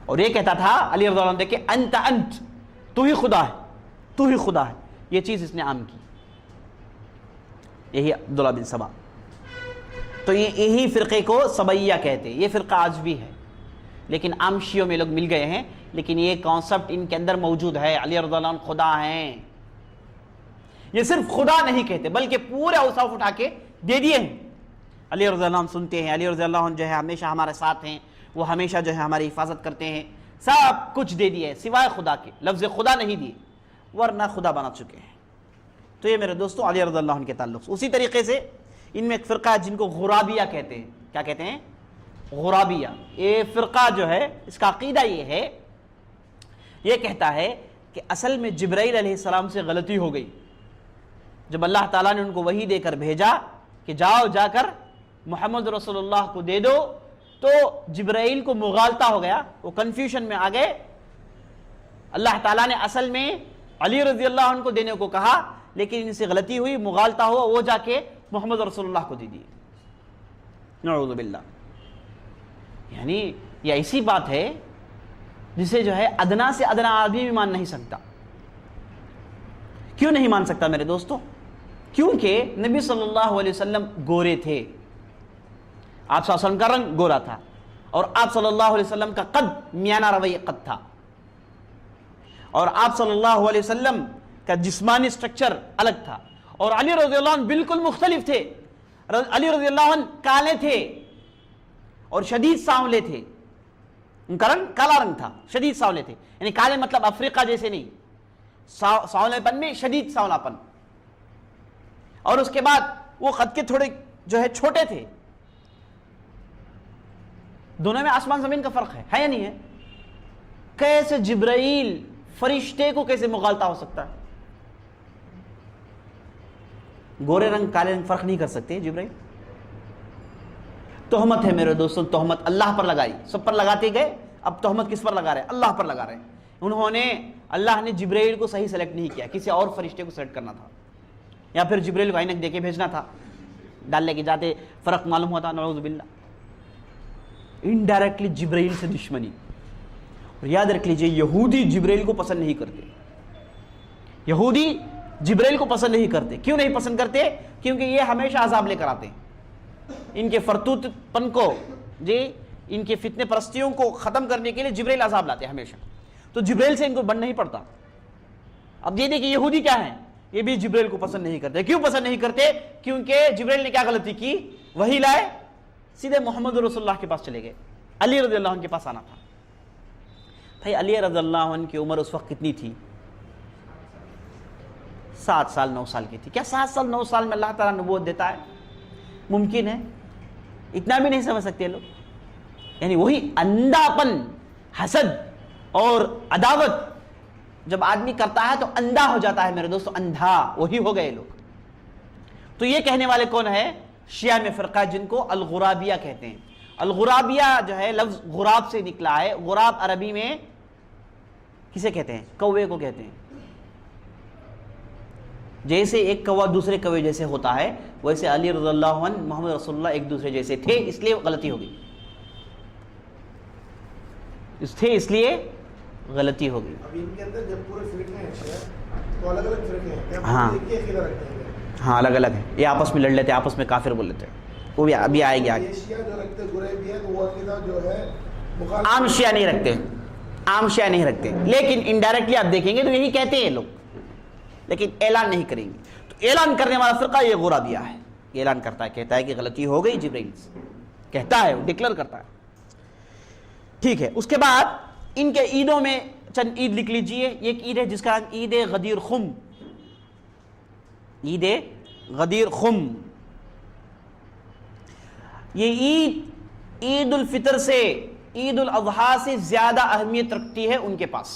اور یہ کہتا تھا علی رضی اللہ عنہ کہ انت تو ہی خدا ہے، تو ہی خدا ہے. یہ چیز اس نے عام کی. یہی عبداللہ بن سبا. تو یہی فرقے کو سبعیہ کہتے ہیں. یہ فرقہ آج بھی ہے، لیکن عام شیعوں میں لوگ مل گئے ہیں، لیکن یہ کانسیپٹ ان کے اندر موجود ہے. علی رضی اللہ عنہ خدا ہیں. یہ صرف خدا نہیں کہتے بلکہ پورے اوصاف اٹھا کے دے دیے ہیں. علی رضی اللہ عنہ سنتے ہیں، علی رضی اللہ عنہ جو ہے ہمیشہ ہمارے ساتھ ہیں، وہ ہمیشہ جو ہے ہماری حفاظت کرتے ہیں. سب کچھ دے دیے سوائے خدا کے. لفظ خدا نہیں دیے، ورنہ خدا بنا چکے ہیں. تو یہ میرے دوستوں علی رضی اللہ عنہ کے تعلق سے. اسی طریقے سے ان میں ایک فرقہ ہے جن کو غرابیہ کہتے ہیں. کیا کہتے ہیں؟ غرابیہ. یہ فرقہ جو ہے اس کا عقیدہ یہ ہے، یہ کہتا ہے کہ اصل میں جبرائیل علیہ السلام سے غلطی ہو گئی. جب اللہ تعالیٰ نے ان کو وحی دے کر بھیجا کہ جاؤ جا کر محمد رسول اللہ کو دے دو، تو جبرائیل کو مغالطہ ہو گیا، وہ کنفیوژن میں آ گئے. اللہ تعالیٰ نے اصل میں علی رضی اللہ عنہ کو دینے کو کہا، لیکن ان سے غلطی ہوئی، مغالطہ ہوا، وہ جا کے محمد رسول اللہ کو دے دیے. نعوذ باللہ. یعنی یہ ایسی بات ہے جسے جو ہے ادنا سے ادنا آدمی بھی مان نہیں سکتا. کیوں نہیں مان سکتا میرے دوستوں؟ کیونکہ نبی صلی اللہ علیہ وسلم گورے تھے. آپ صلی اللہ علیہ وسلم کا رنگ گورا تھا، اور آپ صلی اللہ علیہ وسلم کا قد میانہ روی قد تھا، اور آپ صلی اللہ علیہ وسلم کا جسمانی سٹرکچر الگ تھا. اور علی رضی اللہ عنہ بالکل مختلف تھے. علی رضی اللہ عنہ کالے تھے اور شدید سانولے تھے. ان کا رنگ کالا رنگ تھا، شدید سانولے تھے. یعنی کالے مطلب افریقہ جیسے نہیں، سانولے پن میں شدید سانولا پن. اور اس کے بعد وہ قد کے تھوڑے جو ہے چھوٹے تھے. دونوں میں آسمان زمین کا فرق ہے یا نہیں ہے؟ کیسے جبرائیل فرشتے کو کیسے مغالطہ ہو سکتا ہے؟ گورے رنگ کالے رنگ فرق نہیں کر سکتے جبرائیل. تہمت ہے میرے دوستوں، تہمت اللہ پر لگائی. سب پر لگاتے گئے، اب تہمت کس پر لگا رہے ہیں؟ اللہ پر لگا رہے ہیں. اللہ نے جبرائیل کو صحیح سلیکٹ نہیں کیا، کسی اور فرشتے کو سلیکٹ کرنا تھا، یا پھر جبرائیل کو عینک دے کے بھیجنا تھا، ڈالنے کے جاتے فرق معلوم ہوتا. نعوذ باللہ. انڈائریکٹلی جبرائیل سے دشمنی. اور یاد رکھ لیجئے، یہودی جبرائیل کو پسند نہیں کرتے. یہودی جبرائیل کو پسند نہیں کرتے. کیوں نہیں پسند کرتے؟ کیونکہ یہ ہمیشہ عذاب لے کر آتے ہیں. ان کے فرتوت پن کو، ان کے فتنے پرستیوں کو ختم کرنے کے لیے جبرائیل عذاب لاتے ہیں ہمیشہ. تو جبرائیل سے ان کو بن نہیں پڑتا. اب یہ دیکھیں یہودی کیا ہیں، یہ بھی جبرائیل کو پسند نہیں کرتے. کیوں پسند نہیں کرتے؟ کیونکہ جبرائیل نے کیا غلطی کی؟ وہی لائے، سیدھے محمد رسول اللہ کے پاس چلے گئے. علی رضی اللہ عنہ کے پاس آنا تھا. بھائی علی رضی اللہ عنہ کی عمر اس وقت کتنی تھی؟ 7 سال 9 سال کی تھی. کیا 7 سال 9 سال میں اللہ تعالیٰ نبوت دیتا ہے؟ ممکن ہے؟ اتنا بھی نہیں سمجھ سکتے لوگ. یعنی وہی اندھا پن، حسد اور عداوت جب آدمی کرتا ہے تو اندھا ہو جاتا ہے میرے دوستو. اندھا وہی ہو گئے لوگ. تو یہ کہنے والے کون ہے؟ شیعہ میں فرقہ جن کو الغرابیہ کہتے ہیں. الغرابیہ جو ہے لفظ غراب سے نکلا ہے. غراب عربی میں کسے کہتے ہیں؟ کوے کو کہتے ہیں. جیسے ایک کوا دوسرے کوے جیسے ہوتا ہے، ویسے علی رضی اللہ عنہ محمد رسول اللہ ایک دوسرے جیسے تھے، اس لیے غلطی ہو گئی. اس لیے غلطی ہو گئی. اب ان کے اندر جب پورے فرقے ہیں تو الگ الگ فرقے ہیں. ہاں ہاں الگ الگ ہیں. یہ آپس میں لڑ لیتے، آپس میں کافر بول لیتے. وہ بھی ابھی آئے گی آگے. عام شیعہ نہیں رکھتے، عام شیعہ نہیں رکھتے، لیکن انڈائریکٹلی آپ دیکھیں گے تو یہی کہتے ہیں لوگ، لیکن اعلان نہیں کریں گے. تو اعلان کرنے والا فرقہ یہ غرابیہ ہے. اعلان کرتا ہے، کہتا ہے کہ غلطی ہو گئی جبرائیل سے، کہتا ہے، ڈکلیئر کرتا ہے. ٹھیک ہے. اس کے بعد ان کے عیدوں میں چند عید لکھ لیجئے. ایک عید ہے جس کا نام عید غدیر خم. عید غدیر خم. یہ عید الفطر سے، عید الاضحیٰ سے زیادہ اہمیت رکھتی ہے ان کے پاس.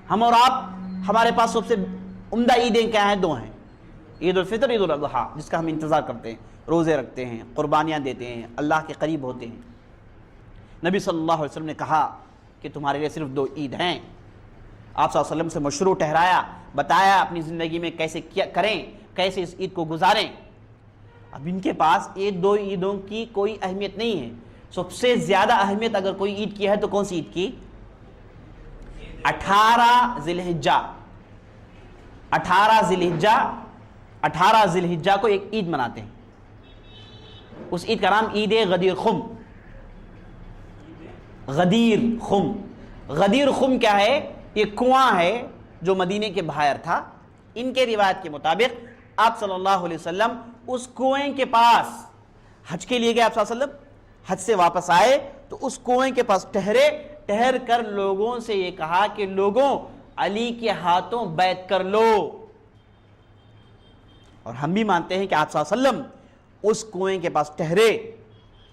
ہم اور آپ، ہمارے پاس سب سے عمدہ عیدیں کیا ہیں؟ 2 ہیں، عید الفطر، عید الاضحیٰ، جس کا ہم انتظار کرتے ہیں، روزے رکھتے ہیں، قربانیاں دیتے ہیں، اللہ کے قریب ہوتے ہیں. نبی صلی اللہ علیہ وسلم نے کہا کہ تمہارے لیے صرف 2 عید ہیں. آپ صلی اللہ علیہ وسلم سے مشروع ٹھہرایا، بتایا اپنی زندگی میں کیسے کیا کریں، کیسے اس عید کو گزاریں. اب ان کے پاس یہ 2 عیدوں کی کوئی اہمیت نہیں ہے. سب سے زیادہ اہمیت اگر کوئی عید کی ہے تو کون سی عید کی؟ 18 ذی الحجہ. 18 ذی الحجہ کو ایک عید مناتے ہیں. اس عید کا نام عید غدیر خم. غدیر خم. غدیر خم کیا ہے؟ یہ کنواں ہے جو مدینے کے باہر تھا. ان کے روایت کے مطابق آپ صلی اللہ علیہ وسلم اس کنویں کے پاس حج کے لیے گئے. آپ صلی اللہ علیہ وسلم حج سے واپس آئے تو اس کنویں کے پاس ٹھہر کر لوگوں سے یہ کہا کہ لوگوں، علی کے ہاتھوں بیعت کر لو. اور ہم بھی مانتے ہیں کہ آپ صلی اللہ علیہ وسلم اس کنویں کے پاس ٹھہرے،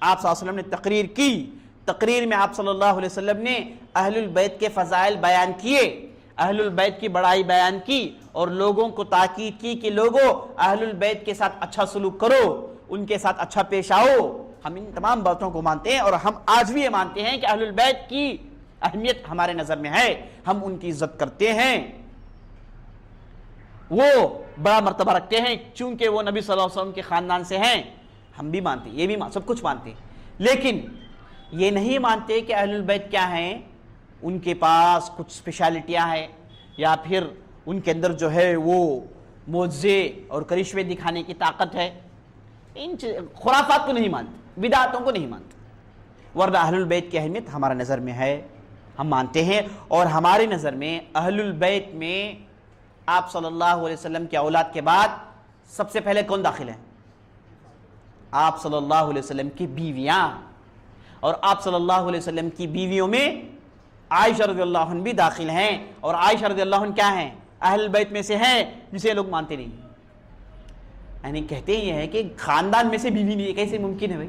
آپ صلی اللہ علیہ وسلم نے تقریر کی، تقریر میں آپ صلی اللہ علیہ وسلم نے اہل البیت کے فضائل بیان کیے، اہل البیت کی بڑائی بیان کی، اور لوگوں کو تاکید کی کہ لوگوں اہل البیت کے ساتھ اچھا سلوک کرو، ان کے ساتھ اچھا پیش آؤ۔ ہم ان تمام باتوں کو مانتے ہیں، اور ہم آج بھی یہ مانتے ہیں کہ اہل البیت کی اہمیت ہمارے نظر میں ہے، ہم ان کی عزت کرتے ہیں، وہ بڑا مرتبہ رکھتے ہیں چونکہ وہ نبی صلی اللہ علیہ وسلم کے خاندان سے ہیں، ہم بھی مانتے ہیں، یہ بھی سب کچھ مانتے ہیں، لیکن یہ نہیں مانتے کہ اہل البیت کیا ہیں، ان کے پاس کچھ اسپیشلٹیاں ہیں، یا پھر ان کے اندر جو ہے وہ معجزے اور کرشمے دکھانے کی طاقت ہے۔ ان خرافات کو نہیں مانتے، بدعتوں کو نہیں مانتے، ورنہ اہل البیت کی اہمیت ہمارے نظر میں ہے، ہم مانتے ہیں، اور ہمارے نظر میں اہل البیت میں آپ صلی اللہ علیہ وسلم کی اولاد کے بعد سب سے پہلے کون داخل ہے؟ آپ صلی اللہ علیہ وسلم کی بیویاں، اور آپ صلی اللہ علیہ وسلم کی بیویوں میں عائشہ رضی اللہ عنہ بھی داخل ہیں، اور عائشہ رضی اللہ عنہ کیا ہیں؟ اہل البیت میں سے ہیں، جسے لوگ مانتے نہیں، یعنی کہتے یہ ہے کہ خاندان میں سے بیوی نہیں ہے، کیسے ممکن ہے بھائی؟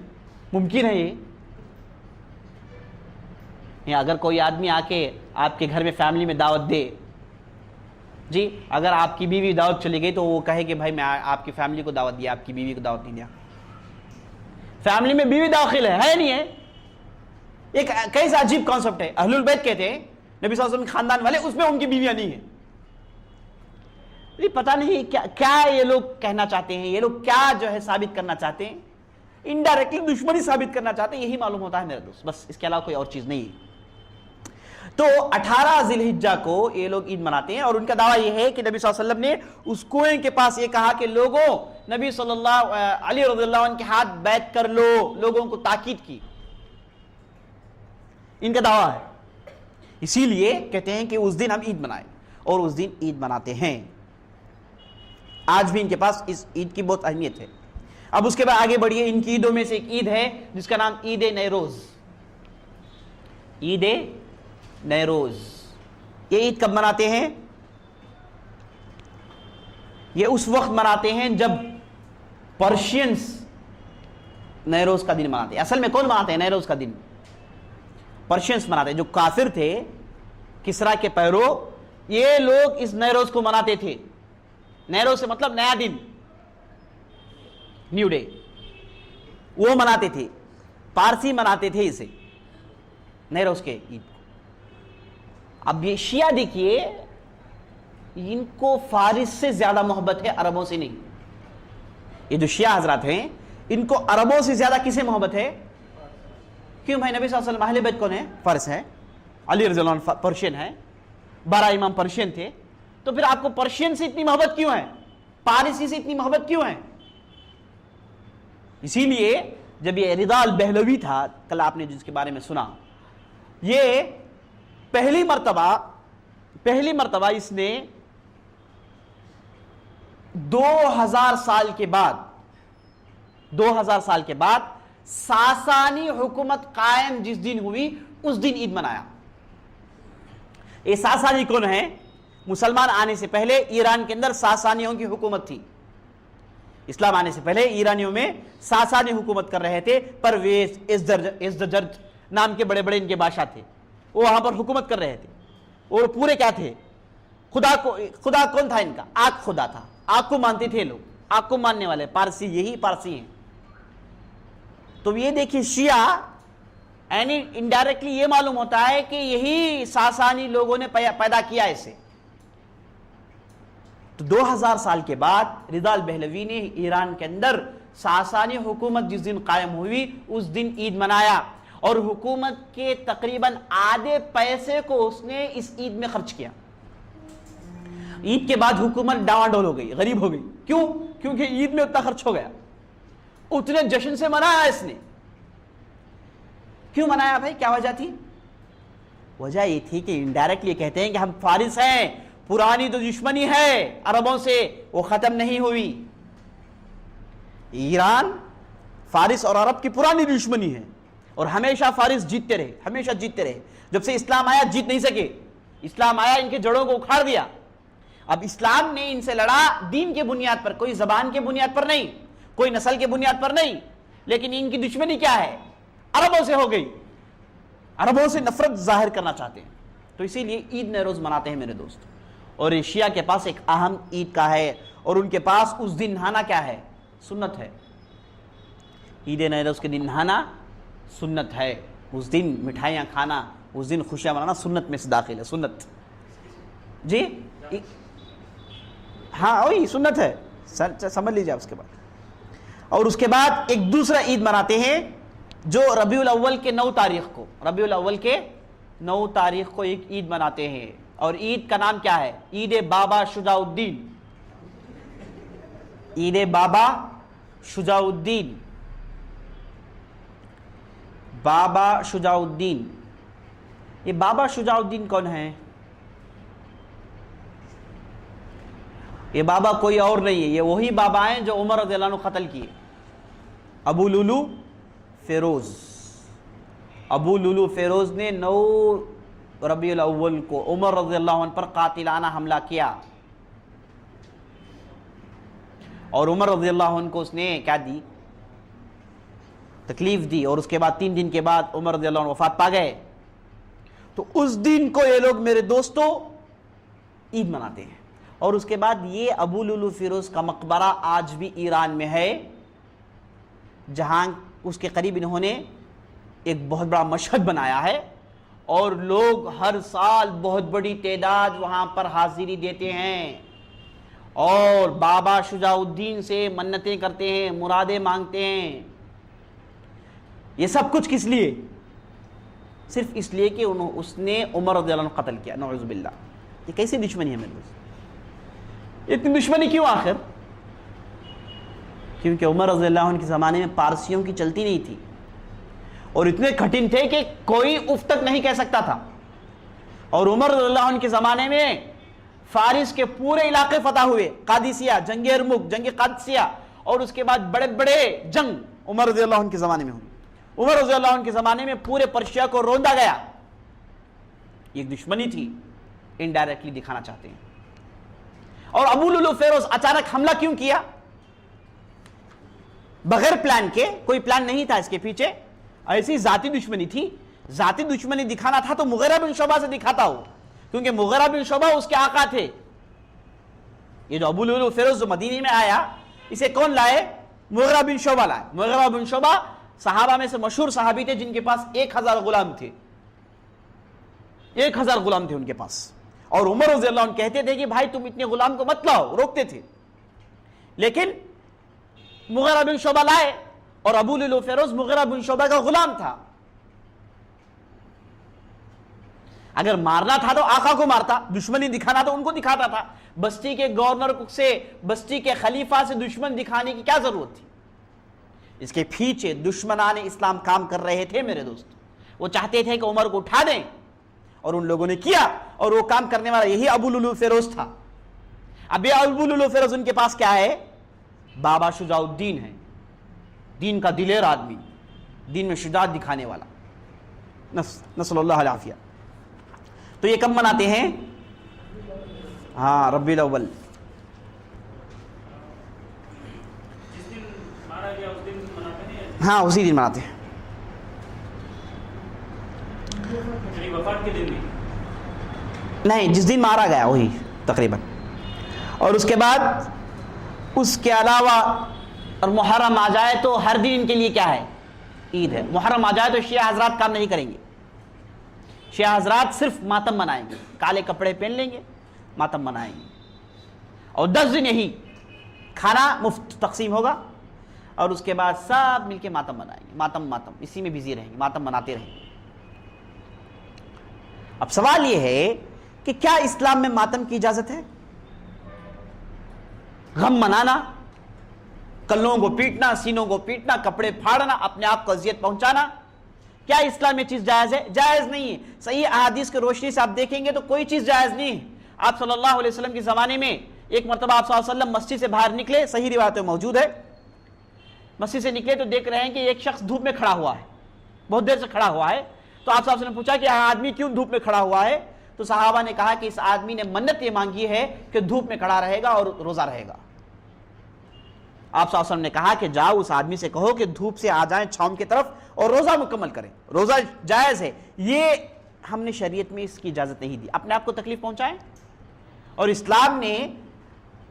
ممکن ہے یہ؟ اگر کوئی آدمی آ کے آپ کے گھر میں فیملی میں دعوت دے، جی اگر آپ کی بیوی دعوت چلی گئی تو وہ کہے کہ بھائی میں آپ کی فیملی کو دعوت دیا، آپ کی بیوی کو دعوت نہیں دیا، فیملی میں بیوی داخل ہے نہیں ہے؟ ایک کیسا عجیب کانسیپٹ ہے۔ اہل البیت کہتے ہیں نبی صلی اللہ علیہ وسلم کے خاندان والے، اس میں ان کی بیویاں نہیں ہیں۔ پتہ نہیں کیا یہ لوگ کہنا چاہتے ہیں، یہ لوگ کیا جو ہے ثابت کرنا چاہتے ہیں، انڈائریکٹلی دشمنی ثابت کرنا چاہتے ہیں، یہی معلوم ہوتا ہے میرے دوست، بس اس کے علاوہ کوئی اور چیز نہیں ہے۔ تو 18 ذی الحجہ کو یہ لوگ عید مناتے ہیں، اور ان کا دعویٰ یہ ہے کہ نبی صلی اللہ علیہ وسلم نے اس کنویں کے پاس یہ کہا کہ لوگوں نبی صلی اللہ علی رضی اللہ عنہ کے ہاتھ بیعت کر لو، لوگوں کو تاکید کی، ان کا دعویٰ ہے۔ اسی لیے کہتے ہیں کہ اس دن ہم عید منائیں، اور اس دن عید مناتے ہیں، آج بھی ان کے پاس اس عید کی بہت اہمیت ہے۔ اب اس کے بعد آگے بڑھیے، ان کی عیدوں میں سے ایک عید ہے جس کا نام عید نیروز۔ عید نیروز، یہ عید کب مناتے ہیں؟ یہ اس وقت مناتے ہیں جب پرشینز نیروز کا دن مناتے ہیں۔ اصل میں کون مناتے ہیں نیروز کا دن؟ پرشینز مناتے ہیں، جو کافر تھے، کسرا کے پیرو، یہ لوگ اس نیروز کو مناتے تھے۔ نیروز سے مطلب نیا دن، نیو ڈے، وہ مناتے تھے، پارسی مناتے تھے اسے، نیروز کے عید کو۔ اب یہ شیعہ دیکھیے، ان کو فارس سے زیادہ محبت ہے، عربوں سے نہیں۔ یہ جو شیعہ حضرات ہیں، ان کو عربوں سے زیادہ کسے محبت ہے؟ کیوں بھائی؟ نبی صلی اللہ علیہ وسلم اہل بیت کون ہے؟ فارس ہے، علی رضی اللہ عنہ پرشین ہے، 12 امام پرشین تھے، تو پھر آپ کو پرشین سے اتنی محبت کیوں ہے؟ پارسی سے اتنی محبت کیوں ہے؟ اسی لیے جب یہ رضا البہلوی تھا، کل آپ نے جس کے بارے میں سنا، یہ پہلی مرتبہ اس نے 2000 سال کے بعد ساسانی حکومت قائم جس دن ہوئی اس دن عید منایا۔ یہ ساسانی کون ہے؟ مسلمان آنے سے پہلے ایران کے اندر ساسانیوں کی حکومت تھی، اسلام آنے سے پہلے ایرانیوں میں ساسانی حکومت کر رہے تھے، پرویز ازدجرد نام کے بڑے بڑے ان کے بادشاہ تھے، وہ وہاں پر حکومت کر رہے تھے، اور پورے کیا تھے؟ خدا کون تھا ان کا؟ آگ خدا تھا، آگ کو مانتے تھے لوگ، آگ کو ماننے والے پارسی، یہی پارسی ہیں۔ تو یہ دیکھیے شیعہ، یعنی انڈائریکٹلی یہ معلوم ہوتا ہے کہ یہی ساسانی لوگوں نے پیدا کیا اسے۔ تو 2000 سال کے بعد رضا البہلوی نے ایران کے اندر ساسانی حکومت جس دن قائم ہوئی اس دن عید منایا، اور حکومت کے تقریباً آدھے پیسے کو اس نے اس عید میں خرچ کیا۔ عید کے بعد حکومت ڈاواڈول ہو گئی، غریب ہو گئی۔ کیوں؟ کیونکہ عید میں اتنا خرچ ہو گیا، اتنے جشن سے منایا اس نے۔ کیوں منایا بھائی؟ کیا وجہ تھی؟ وجہ یہ تھی کہ انڈائریکٹلی کہتے ہیں کہ ہم فارس ہیں، پرانی جو دشمنی ہے عربوں سے وہ ختم نہیں ہوئی۔ ایران، فارس اور عرب کی پرانی دشمنی ہے، اور ہمیشہ فارس جیتتے رہے، ہمیشہ جیتتے رہے۔ جب سے اسلام آیا جیت نہیں سکے، اسلام آیا ان کے جڑوں کو اکھاڑ دیا۔ اب اسلام نے ان سے لڑا دین کے بنیاد پر، کوئی زبان کے بنیاد پر نہیں، کوئی نسل کے بنیاد پر نہیں، لیکن ان کی دشمنی کیا ہے؟ عربوں سے ہو گئی، عربوں سے نفرت ظاہر کرنا چاہتے ہیں، تو اسی لیے عید نوروز مناتے ہیں میرے دوست۔ اور ایشیا کے پاس ایک اہم عید کا ہے، اور ان کے پاس اس دن نہانا کیا ہے؟ سنت ہے۔ عید نوروز کے دن نہانا سنت ہے، اس دن مٹھائیاں کھانا، اس دن خوشیاں منانا سنت میں سے داخل ہے، سنت جی ہاں وہی سنت ہے، سمجھ لیجیے اس کے بعد۔ اور اس کے بعد ایک دوسرا عید مناتے ہیں جو ربیع الاول کے 9 تاریخ کو، ربیع الاول کے 9 تاریخ کو ایک عید مناتے ہیں، اور عید کا نام کیا ہے؟ عید بابا شجاع الدین، عید بابا شجاع الدین، بابا شجاع الدین۔ یہ بابا شجاع الدین کون ہے؟ یہ بابا کوئی اور نہیں ہے، یہ وہی بابا ہیں جو عمر رضی اللہ عنہ قتل کیے، ابو لولو فیروز۔ ابو لولو فیروز نے 9 ربیع الاول کو عمر رضی اللہ عنہ پر قاتلانہ حملہ کیا، اور عمر رضی اللہ عنہ کو اس نے کیا دی؟ تکلیف دی، اور اس کے بعد 3 دن کے بعد عمر رضی اللہ عنہ وفات پا گئے۔ تو اس دن کو یہ لوگ میرے دوستو عید مناتے ہیں، اور اس کے بعد یہ ابو لولو فیروز کا مقبرہ آج بھی ایران میں ہے، جہاں اس کے قریب انہوں نے ایک بہت بڑا مشہد بنایا ہے، اور لوگ ہر سال بہت بڑی تعداد وہاں پر حاضری دیتے ہیں، اور بابا شجاع الدین سے منتیں کرتے ہیں، مرادیں مانگتے ہیں۔ یہ سب کچھ کس لیے؟ صرف اس لیے کہ اس نے عمر رضی اللہ عنہ قتل کیا، نعوذ باللہ۔ یہ کیسی دشمنی ہے میرے دوست؟ اتنی دشمنی کیوں آخر؟ کیونکہ عمر رضی اللہ عنہ کے زمانے میں پارسیوں کی چلتی نہیں تھی، اور اتنے کٹھن تھے کہ کوئی اف تک نہیں کہہ سکتا تھا، اور عمر رضی اللہ عنہ کے زمانے میں فارس کے پورے علاقے فتح ہوئے، قادسیہ، جنگ یرموک، جنگ قادسیہ، اور اس کے بعد بڑے بڑے جنگ عمر رضی اللہ عنہ کے زمانے میں ہوئی۔ عمر رضی اللہ عنہ کے زمانے میں پورے پرشیا کو روندا گیا۔ ایک دشمنی تھی، انڈائریکٹلی دکھانا چاہتے ہیں۔ اور ابو لولو فیروز اچانک حملہ کیوں کیا؟ بغیر پلان کے، کوئی پلان نہیں تھا اس کے پیچھے، ایسی ذاتی دشمنی تھی۔ ذاتی دشمنی دکھانا تھا تو مغیرہ بن شعبہ سے دکھاتا ہو، کیونکہ مغیرہ بن شعبہ اس کے آقا تھے۔ یہ جو ابو لولو فیروز جو مدینے میں آیا، اسے کون لائے؟ مغیرہ بن شعبہ لائے۔ مغیرہ بن شعبہ صحابہ میں سے مشہور صحابی تھے، جن کے پاس 1000 غلام تھے، 1000 غلام تھے ان کے پاس، اور عمر رضی اللہ عنہ کہتے تھے کہ بھائی تم اتنے غلام کو مت لاؤ، روکتے تھے، لیکن مغیرہ بن شعبہ لائے، اور ابو لولو فیروز مغیرہ بن شعبہ کا غلام تھا۔ اگر مارنا تھا تو آقا کو مارتا، دشمنی دکھانا تو ان کو دکھاتا تھا۔ بستی کے گورنر سے، بستی کے خلیفہ سے دشمن دکھانے کی کیا ضرورت تھی؟ اس کے پیچھے دشمنان اسلام کام کر رہے تھے میرے دوست۔ وہ چاہتے تھے کہ عمر کو اٹھا دیں، اور ان لوگوں نے کیا، اور وہ کام کرنے والا یہی ابو لولو فیروز تھا۔ اب یہ ابو لولو فیروز ان کے پاس کیا ہے؟ بابا شجاع الدین ہے، دین کا دلیر آدمی، دین میں شجاعت دکھانے والا، نسل اللہ العافیہ۔ تو یہ کب مناتے ہیں؟ ہاں ربیع الاول۔ ہاں اسی دن مناتے ہیں، وفات کے دن نہیں جس دن مارا گیا وہی تقریباً۔ اور اس کے بعد اس کے علاوہ اور محرم آ جائے تو ہر دن ان کے لیے کیا ہے؟ عید ہے۔ محرم آ جائے تو شیعہ حضرات کام نہیں کریں گے، شیعہ حضرات صرف ماتم منائیں گے، کالے کپڑے پہن لیں گے، ماتم منائیں گے، اور 10 دن یہی کھانا مفت تقسیم ہوگا، اور اس کے بعد سب مل کے ماتم منائیں گے، ماتم اسی میں بزی رہیں گے، ماتم مناتے رہیں گے۔ اب سوال یہ ہے کہ کیا اسلام میں ماتم کی اجازت ہے؟ غم منانا، کلوں کو پیٹنا، سینوں کو پیٹنا، کپڑے پھاڑنا، اپنے آپ کو اذیت پہنچانا، کیا اسلام میں چیز جائز ہے؟ جائز نہیں ہے۔ صحیح احادیث کی روشنی سے آپ دیکھیں گے تو کوئی چیز جائز نہیں ہے۔ آپ صلی اللہ علیہ وسلم کے زمانے میں ایک مرتبہ آپ صلی اللہ علیہ وسلم مسجد سے باہر نکلے، صحیح روایتیں موجود ہے، مسجد سے نکلے تو دیکھ رہے ہیں کہ ایک شخص دھوپ میں کھڑا ہوا ہے، بہت دیر سے کھڑا ہوا ہے۔ تو آپ صلی اللہ علیہ وسلم نے پوچھا کہ آدمی کیوں دھوپ میں کھڑا ہوا ہے؟ تو صحابہ نے کہا کہ اس آدمی نے منت یہ مانگی ہے کہ دھوپ میں کھڑا رہے گا اور روزہ رہے گا۔ آپ صلی اللہ علیہ وسلم نے کہا کہ جاؤ اس آدمی سے کہو کہ دھوپ سے آ جائیں چھاؤں کی طرف اور روزہ مکمل کریں، روزہ جائز ہے، یہ ہم نے شریعت میں اس کی اجازت نہیں دی، اپنے آپ کو تکلیف پہنچائیں۔ اور اسلام نے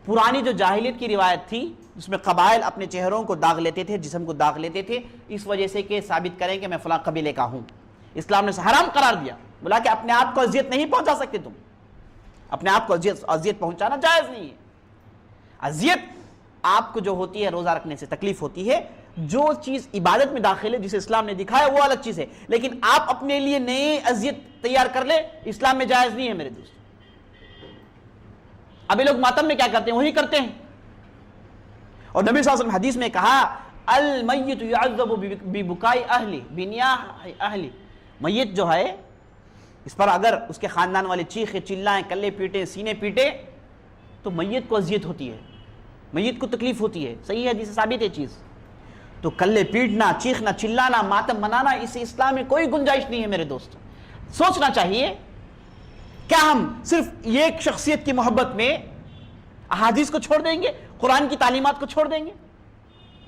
پرانی جو جاہلیت کی روایت تھی جس میں قبائل اپنے چہروں کو داغ لیتے تھے، جسم کو داغ لیتے تھے، اس وجہ سے کہ ثابت کریں کہ میں فلاں قبیلے کا ہوں، اسلام نے حرام قرار دیا، بولا کہ اپنے آپ کو اذیت نہیں پہنچا سکتے، تم اپنے آپ کو اذیت پہنچانا جائز نہیں ہے۔ اذیت آپ کو جو ہوتی ہے روزہ رکھنے سے تکلیف ہوتی ہے، جو چیز عبادت میں داخل ہے جسے اسلام نے دکھایا وہ الگ چیز ہے، لیکن آپ اپنے لیے نئے اذیت تیار کر لیں، اسلام میں جائز نہیں ہے میرے دوست۔ ابھی لوگ ماتم میں کیا کرتے ہیں وہی کرتے ہیں، اور نبی صلی اللہ علیہ وسلم حدیث میں کہا المیت یعذب ببکائی اہلی بنیاح اہلی، میت جو ہے اس پر اگر اس کے خاندان والے چیخیں چلائیں کلے پیٹیں سینے پیٹے تو میت کو اذیت ہوتی ہے، میت کو تکلیف ہوتی ہے، صحیح ہے، حدیث ثابت ہے چیز۔ تو کلے پیٹنا، چیخنا، چلانا، ماتم منانا، اسے اسلام میں کوئی گنجائش نہیں ہے میرے دوست۔ سوچنا چاہیے کیا ہم صرف ایک شخصیت کی محبت میں احادیث کو چھوڑ دیں گے، قرآن کی تعلیمات کو چھوڑ دیں گے؟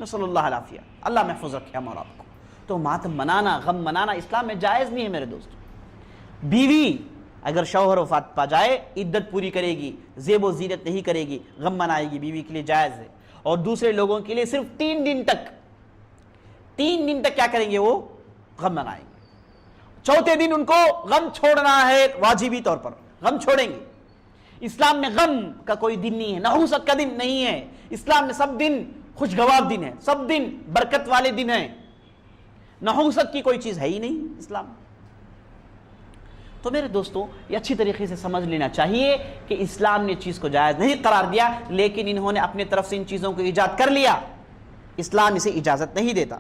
نسأل اللہ العافیہ، اللہ محفوظ رکھے ہم اور آپ کو۔ تو ماتم منانا، غم منانا اسلام میں جائز نہیں ہے میرے دوست۔ بیوی اگر شوہر وفات پا جائے عدت پوری کرے گی، زیب و زینت نہیں کرے گی، غم منائے گی، بیوی کے لیے جائز ہے۔ اور دوسرے لوگوں کے لیے صرف 3 دن تک کیا کریں گے؟ وہ غم منائیں گے۔ چوتھے دن ان کو غم چھوڑنا ہے، واجبی طور پر غم چھوڑیں گے۔ اسلام میں غم کا کوئی دن نہیں ہے، نحوست کا دن نہیں ہے، اسلام میں سب دن خوشگوار دن ہے، سب دن برکت والے دن ہیں، نحوست کی کوئی چیز ہے ہی نہیں اسلام میں۔ تو میرے دوستو یہ اچھی طریقے سے سمجھ لینا چاہیے کہ اسلام نے چیز کو جائز نہیں قرار دیا، لیکن انہوں نے اپنے طرف سے ان چیزوں کو ایجاد کر لیا، اسلام اسے اجازت نہیں دیتا۔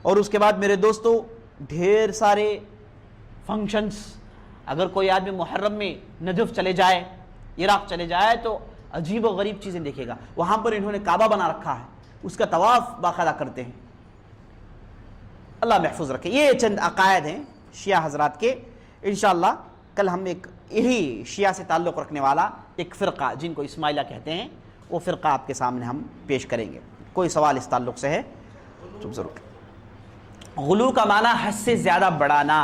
اور اس کے بعد میرے دوستو ڈھیر سارے فنکشنز، اگر کوئی آدمی محرم میں نجف چلے جائے، عراق چلے جائے تو عجیب و غریب چیزیں دیکھے گا، وہاں پر انہوں نے کعبہ بنا رکھا ہے، اس کا طواف باقاعدہ کرتے ہیں۔ اللہ محفوظ رکھے۔ یہ چند عقائد ہیں شیعہ حضرات کے، انشاءاللہ کل ہم ایک یہی شیعہ سے تعلق رکھنے والا ایک فرقہ جن کو اسماعیلیہ کہتے ہیں، وہ فرقہ آپ کے سامنے ہم پیش کریں گے۔ کوئی سوال اس تعلق سے ہے تو ضرور۔ غلو کا معنی حد سے زیادہ بڑھانا۔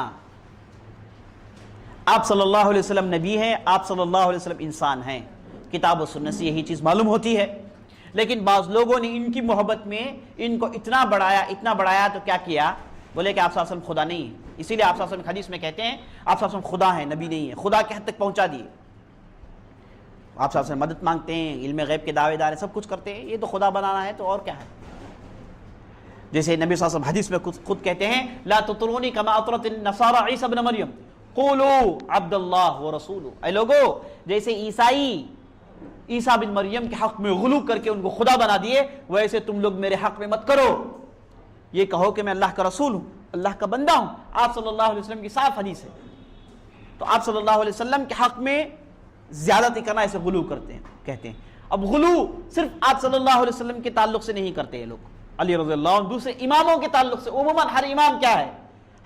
آپ صلی اللہ علیہ وسلم نبی ہیں، آپ صلی اللہ علیہ وسلم انسان ہیں، کتاب و سنت سے یہی چیز معلوم ہوتی ہے، لیکن بعض لوگوں نے ان کی محبت میں ان کو اتنا بڑھایا تو کیا کیا؟ بولے کہ آپ صلی اللہ علیہ وسلم خدا نہیں ہے، اسی لیے آپ صلی اللہ علیہ وسلم حدیث میں کہتے ہیں آپ صلی اللہ علیہ وسلم خدا ہیں، نبی نہیں ہے، خدا کے حد تک پہنچا دیے۔ آپ صلی اللہ علیہ وسلم مدد مانگتے ہیں، علم غیب کے دعوے دار ہیں، سب کچھ کرتے ہیں، یہ تو خدا بنانا ہے تو اور کیا ہے؟ جیسے نبی صلی اللہ علیہ وسلم حدیث میں خود کہتے ہیں لا تطرونی کما اطرت النصارى عیسی ابن مریم قولوا عبد اللہ ورسولہ، اے لوگو جیسے عیسیٰ بن مریم کے حق میں غلو کر کے ان کو خدا بنا دیے، ویسے تم لوگ میرے حق میں مت کرو، یہ کہو کہ میں اللہ کا رسول ہوں، اللہ کا بندہ ہوں۔ آپ صلی اللہ علیہ وسلم کی صاف حدیث ہے۔ تو آپ صلی اللہ علیہ وسلم کے حق میں زیادتی کرنا اسے غلو کہتے ہیں۔ اب غلو صرف آپ صلی اللہ علیہ وسلم کے تعلق سے نہیں کرتے ہیں لوگ، علی رضی اللہ عنہ دوسرے اماموں کے تعلق سے، عموماً ہر امام کیا ہے؟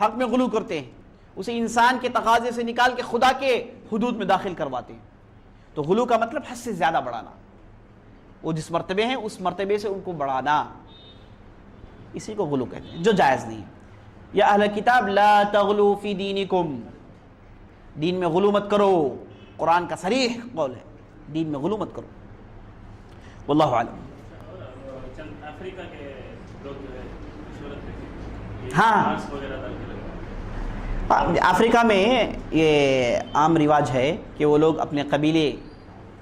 حق میں غلو کرتے ہیں، اسے انسان کے تقاضے سے نکال کے خدا کے حدود میں داخل کرواتے ہیں۔ تو غلو کا مطلب حد سے زیادہ بڑھانا، وہ جس مرتبے ہیں اس مرتبے سے ان کو بڑھانا، اسی کو غلو کہتے ہیں، جو جائز نہیں ہے۔ یا اہل کتاب لا تغلو فی دینکم، دین میں غلو مت کرو، قرآن کا صریح قول ہے، دین میں غلو مت کرو۔ واللہ اعلم۔ چند افریقہ کے لوگ جو ہے صورت ہاں افریقہ میں یہ عام رواج ہے کہ وہ لوگ اپنے قبیلے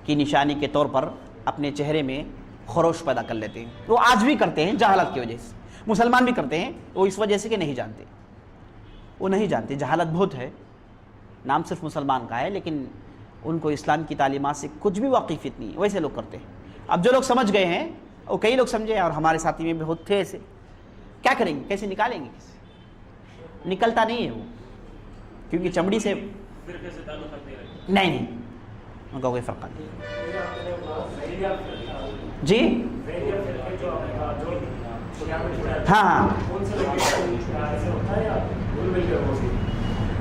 کی نشانی کے طور پر اپنے چہرے میں خروش پیدا کر لیتے ہیں، وہ آج بھی کرتے ہیں جہالت کی وجہ سے، مسلمان بھی کرتے ہیں، وہ اس وجہ سے کہ نہیں جانتے، وہ نہیں جانتے، جہالت بہت ہے، نام صرف مسلمان کا ہے لیکن ان کو اسلام کی تعلیمات سے کچھ بھی واقفیت نہیں ہے، ویسے لوگ کرتے ہیں۔ اب جو لوگ سمجھ گئے ہیں، وہ کئی لوگ سمجھے اور ہمارے ساتھی میں بھی بہت تھے ایسے، کیا کریں گے؟ کیسے نکالیں گے؟ نکلتا نہیں ہے وہ، کیونکہ چمڑی سے فرقے سے تعلق رکھتے رہتے نہیں ان کا کوئی فرق نہیں۔ جی ہاں